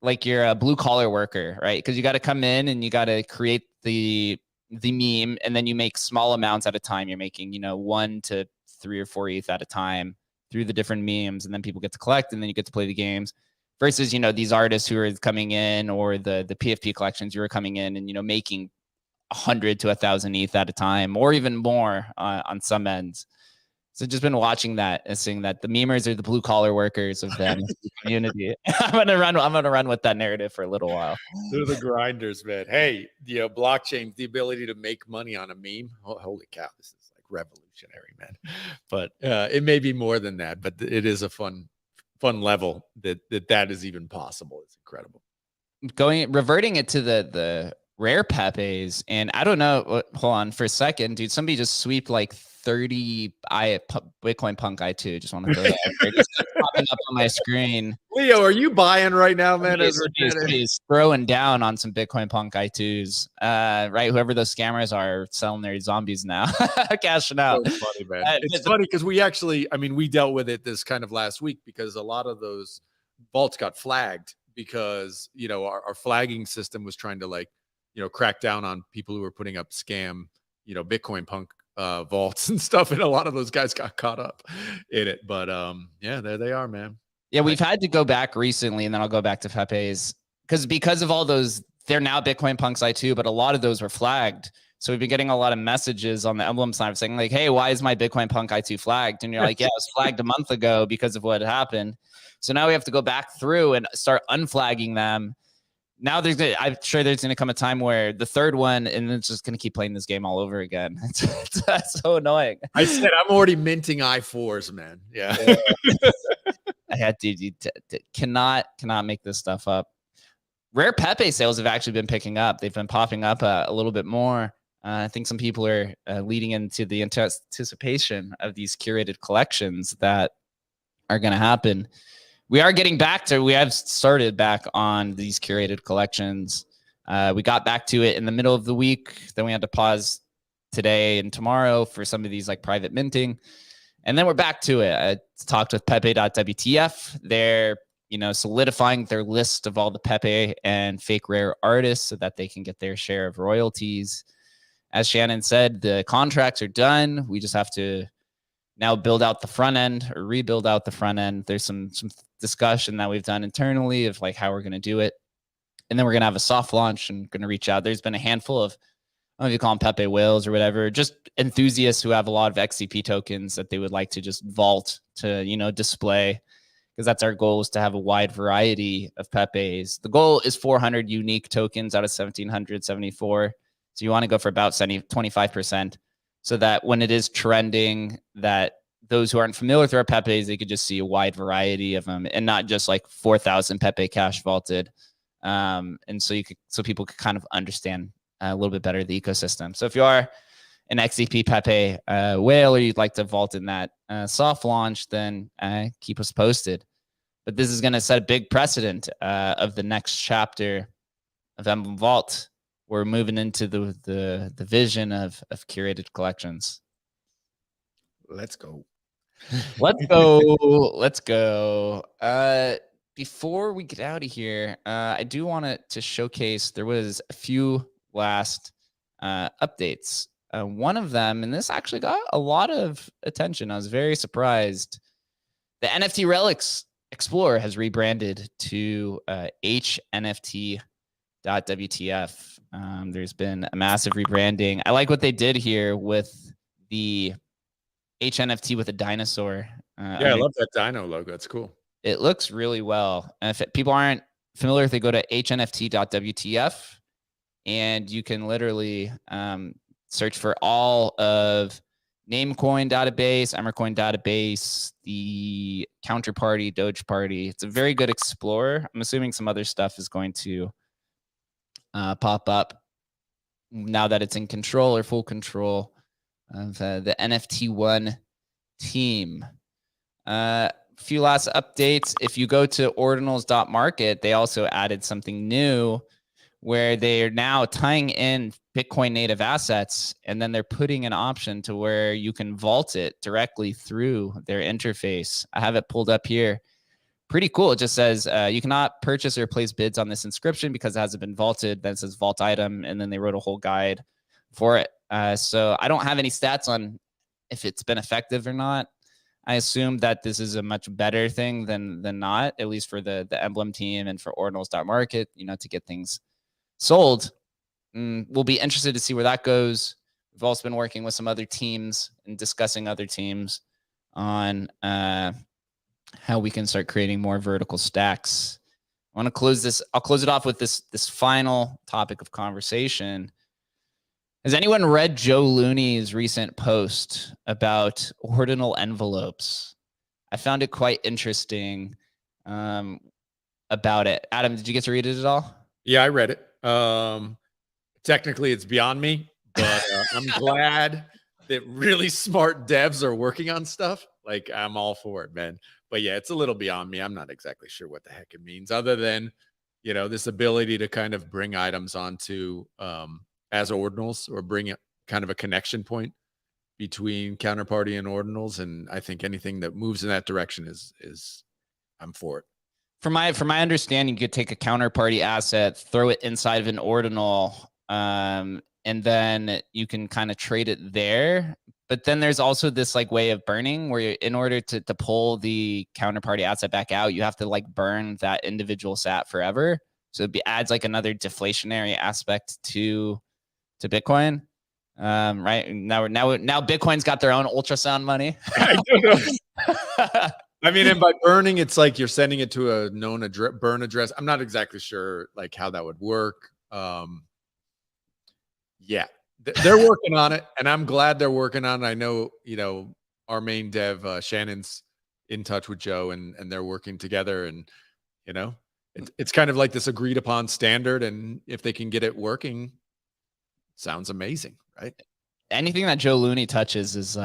blue collar worker, right? Because you got to come in and you got to create the meme, and then you make small amounts at a time. You're making, you know, 1 to 3 or 4 ETH at a time through the different memes, and then people get to collect, and then you get to play the games. Versus, you know, these artists who are coming in, or the PFP collections who are coming in and, you know, making 100 to 1,000 ETH at a time, or even more on some ends. So just been watching that and seeing that the memers are the blue collar workers of the community. I'm gonna run with that narrative for a little while. They're the grinders, man. Hey, you know, blockchain, the ability to make money on a meme. Oh, holy cow, this is like revolutionary, man. But it may be more than that, but it is a fun level that is even possible. It's incredible. Reverting it to the rare Pepes, and I don't know. Hold on for a second, dude. Somebody just sweep like 30 Bitcoin Punk I2. Just want to throw that out there. Just popping up on my screen. Leo, are you buying right now, man? He's throwing down on some Bitcoin Punk I2s. Right, whoever those scammers are selling their zombies now, cashing out. So funny, man. It's funny because we dealt with it this kind of last week, because a lot of those vaults got flagged because, you know, our flagging system was trying to, like, you know, crack down on people who were putting up scam, you know, Bitcoin Punk vaults and stuff, and a lot of those guys got caught up in it. But yeah, there they are, man. Yeah, we've had to go back recently, and then I'll go back to Pepe's because of all those. They're now Bitcoin Punks I2, but a lot of those were flagged. So we've been getting a lot of messages on the Emblem side saying like, "Hey, why is my Bitcoin Punk I2 flagged?" And you're like, "Yeah, it was flagged a month ago because of what happened." So now we have to go back through and start unflagging them. now I'm sure there's gonna come a time where the third one, and it's just gonna keep playing this game all over again. That's so annoying. I said I'm already minting I4s, man. Yeah. I had to cannot make this stuff up. Rare Pepe sales have actually been picking up. They've been popping up a little bit more. I think some people are leading into the anticipation of these curated collections that are going to happen. We have started back on these curated collections. We got back to it in the middle of the week. Then we had to pause today and tomorrow for some of these like private minting. And then we're back to it. I talked with Pepe.wtf. They're, solidifying their list of all the Pepe and fake rare artists so that they can get their share of royalties. As Shannon said, the contracts are done. We just have to now build out the front end or rebuild out the front end. There's some discussion that we've done internally of like how we're going to do it. And then we're going to have a soft launch and going to reach out. There's been a handful of, I don't know if you call them Pepe whales or whatever, just enthusiasts who have a lot of XCP tokens that they would like to just vault to, display, because that's our goal, is to have a wide variety of Pepes. The goal is 400 unique tokens out of 1,774. So you want to go for about 25%, so that when it is trending, that those who aren't familiar with our Pepes, they could just see a wide variety of them and not just like 4,000 Pepe cash vaulted. And so people could kind of understand a little bit better the ecosystem. So if you are an XCP Pepe whale, or you'd like to vault in that soft launch, then keep us posted. But this is going to set a big precedent of the next chapter of Emblem Vault. We're moving into the vision of curated collections. Let's go. Let's go. Let's go. Before we get out of here, I do want to showcase, there was a few last updates. One of them, and this actually got a lot of attention. I was very surprised. The NFT Relics Explorer has rebranded to HNFT.WTF. There's been a massive rebranding. I like what they did here with the HNFT with a dinosaur. I love that dino logo. It's cool. It looks really well. And if people aren't familiar, if they go to HNFT.WTF, and you can literally search for all of Namecoin database, Emmercoin database, the Counterparty, Doge Party. It's a very good explorer. I'm assuming some other stuff is going to pop up now that it's in control or full control of the NFT1 team. Few last updates. If you go to ordinals.market, they also added something new where they are now tying in Bitcoin native assets, and then they're putting an option to where you can vault it directly through their interface. I have it pulled up here. Pretty cool. It just says you cannot purchase or place bids on this inscription because it hasn't been vaulted. Then it says vault item, and then they wrote a whole guide for it. So I don't have any stats on if it's been effective or not. I assume that this is a much better thing than not, at least for the Emblem team and for Ordinals.market, to get things sold. We'll be interested to see where that goes. We've also been working with some other teams and discussing other teams on how we can start creating more vertical stacks. I want to close this. I'll close it off with this final topic of conversation. Has anyone read Joe Looney's recent post about ordinal envelopes? I found it quite interesting about it. Adam, did you get to read it at all? Yeah, I read it. Technically, it's beyond me, but I'm glad that really smart devs are working on stuff. Like, I'm all for it, man. But yeah, it's a little beyond me. I'm not exactly sure what the heck it means, other than, this ability to kind of bring items onto as ordinals, or bring it kind of a connection point between Counterparty and ordinals. And I think anything that moves in that direction is I'm for it. From my understanding, you could take a Counterparty asset, throw it inside of an ordinal, and then you can kind of trade it there. But then there's also this like way of burning where in order to pull the Counterparty asset back out, you have to like burn that individual sat forever. So it adds like another deflationary aspect to Bitcoin. Right now Bitcoin's got their own ultrasound money. I don't know. I mean, and by burning, it's like you're sending it to a known burn address. I'm not exactly sure like how that would work. Yeah, they're working on it, and I'm glad they're working on it. I know, our main dev, Shannon's in touch with Joe, and they're working together, and it's kind of like this agreed upon standard, and if they can get it working, sounds amazing, right? Anything that Joe Looney touches is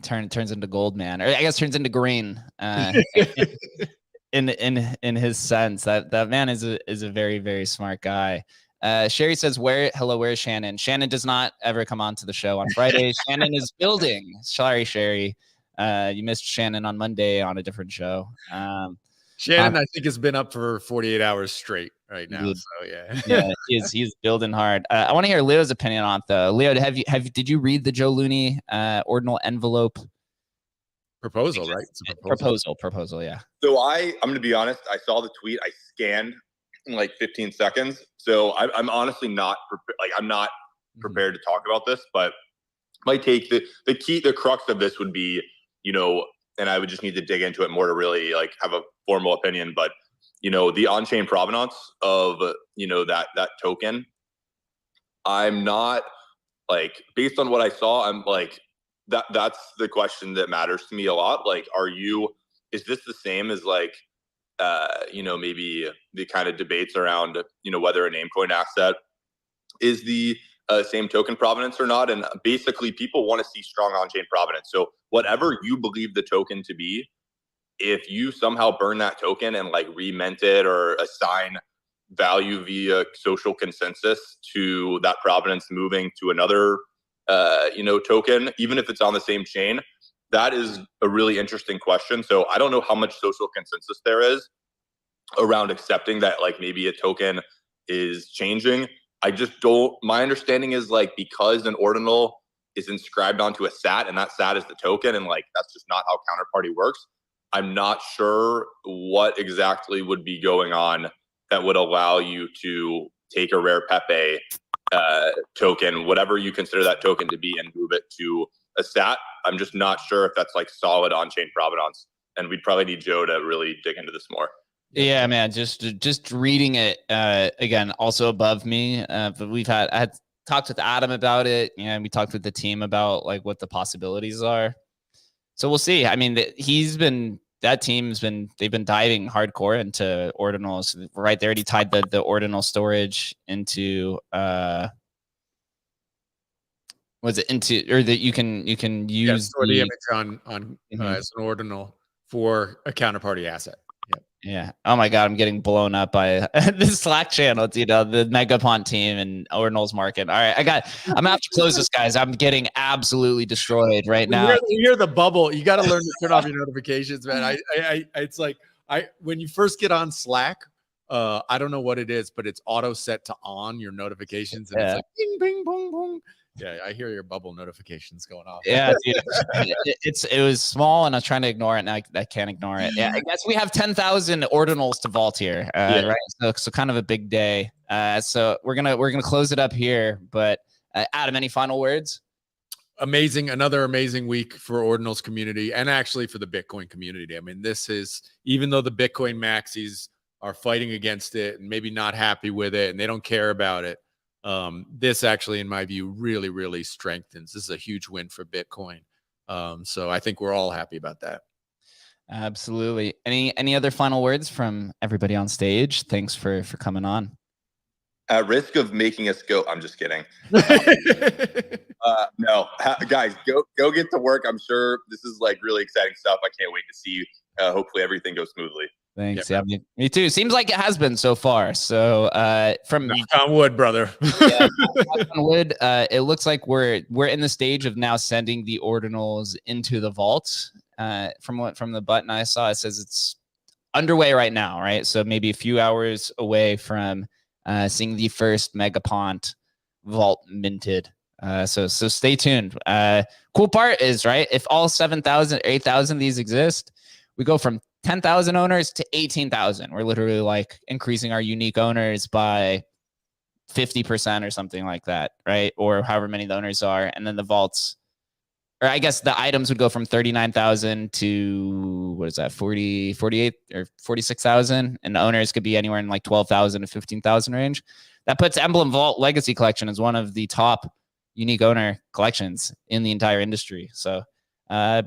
turns into gold, man, or I guess turns into green. In his sense, that man is a very, very smart guy. Sherry says, where is Shannon? Shannon does not ever come on to the show on Friday. Shannon is building. Sorry, Sherry. You missed Shannon on Monday on a different show. Shannon, I think, has been up for 48 hours straight right now. So yeah, he's building hard. I want to hear Leo's opinion on it, though. Leo, did you read the Joe Looney ordinal envelope proposal? Right, it's a proposal. Yeah. So I'm going to be honest. I saw the tweet. I scanned in like 15 seconds. So I'm honestly not I'm not prepared to talk about this. But my take, the crux of this would be, and I would just need to dig into it more to really have a formal opinion. But the on-chain provenance of that token, I'm not based on what I saw, I'm that's the question that matters to me a lot. Is this the same as maybe the kind of debates around whether a Namecoin asset is the same token provenance or not? And basically people want to see strong on-chain provenance. So whatever you believe the token to be, if you somehow burn that token and remint it or assign value via social consensus to that provenance moving to another token, even if it's on the same chain, that is a really interesting question. So I don't know how much social consensus there is around accepting that maybe a token is changing. I just don't, my understanding is because an ordinal is inscribed onto a sat and that sat is the token, and that's just not how counterparty works. I'm not sure what exactly would be going on that would allow you to take a rare Pepe token, whatever you consider that token to be, and move it to a sat. I'm just not sure if that's solid on-chain provenance, and we'd probably need Joe to really dig into this more. Yeah, man, just reading it again, also above me. But I had talked with Adam about it, and we talked with the team about what the possibilities are. So we'll see. I mean, they've been diving hardcore into ordinals. Right there, he tied the ordinal storage into you can use store the image on as an ordinal for a counterparty asset. Yeah. Oh my God, I'm getting blown up by the Slack channel. The MegaPunks team and Ordinals market. All right, I'm gonna have to close this, guys. I'm getting absolutely destroyed right now. You hear the bubble. You got to learn to turn off your notifications, man. It's when you first get on Slack, I don't know what it is, but it's auto set to on your notifications, and it's bing, bing, boom, boom. Yeah, I hear your bubble notifications going off. Yeah, dude. It was small, and I was trying to ignore it, and I can't ignore it. Yeah, I guess we have 10,000 ordinals to vault here, right? So kind of a big day. So we're gonna close it up here. But Adam, any final words? Amazing, another amazing week for Ordinals community, and actually for the Bitcoin community. I mean, this is, even though the Bitcoin maxis are fighting against it and maybe not happy with it, and they don't care about it. This actually, in my view, really, really strengthens. This is a huge win for Bitcoin. So I think we're all happy about that. Absolutely. Any other final words from everybody on stage? Thanks for coming on. At risk of making us go, I'm just kidding. No, guys, go get to work. I'm sure this is really exciting stuff. I can't wait to see. Hopefully everything goes smoothly. Thanks. Yeah, me too. Seems like it has been so far. So from knock on wood, brother. Yeah, knock on wood. It looks like we're in the stage of now sending the ordinals into the vault. From the button I saw, it says it's underway right now, right? So maybe a few hours away from seeing the first MegaPunks vault minted. So stay tuned. Cool part is, right, if all 7,000, 8,000 these exist, we go from 10,000 owners to 18,000. We're literally increasing our unique owners by 50% or something like that, right? Or however many the owners are. And then the vaults or I guess the items would go from 39,000 to what is that, 40, 48 or 46,000, and the owners could be anywhere in like 12,000 to 15,000 range. That puts Emblem Vault Legacy Collection as one of the top unique owner collections in the entire industry. So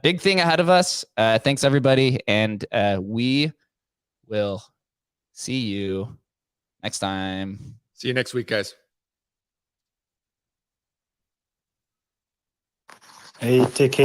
big thing ahead of us. Thanks everybody, and we will see you next time. See you next week, guys. Hey, take care.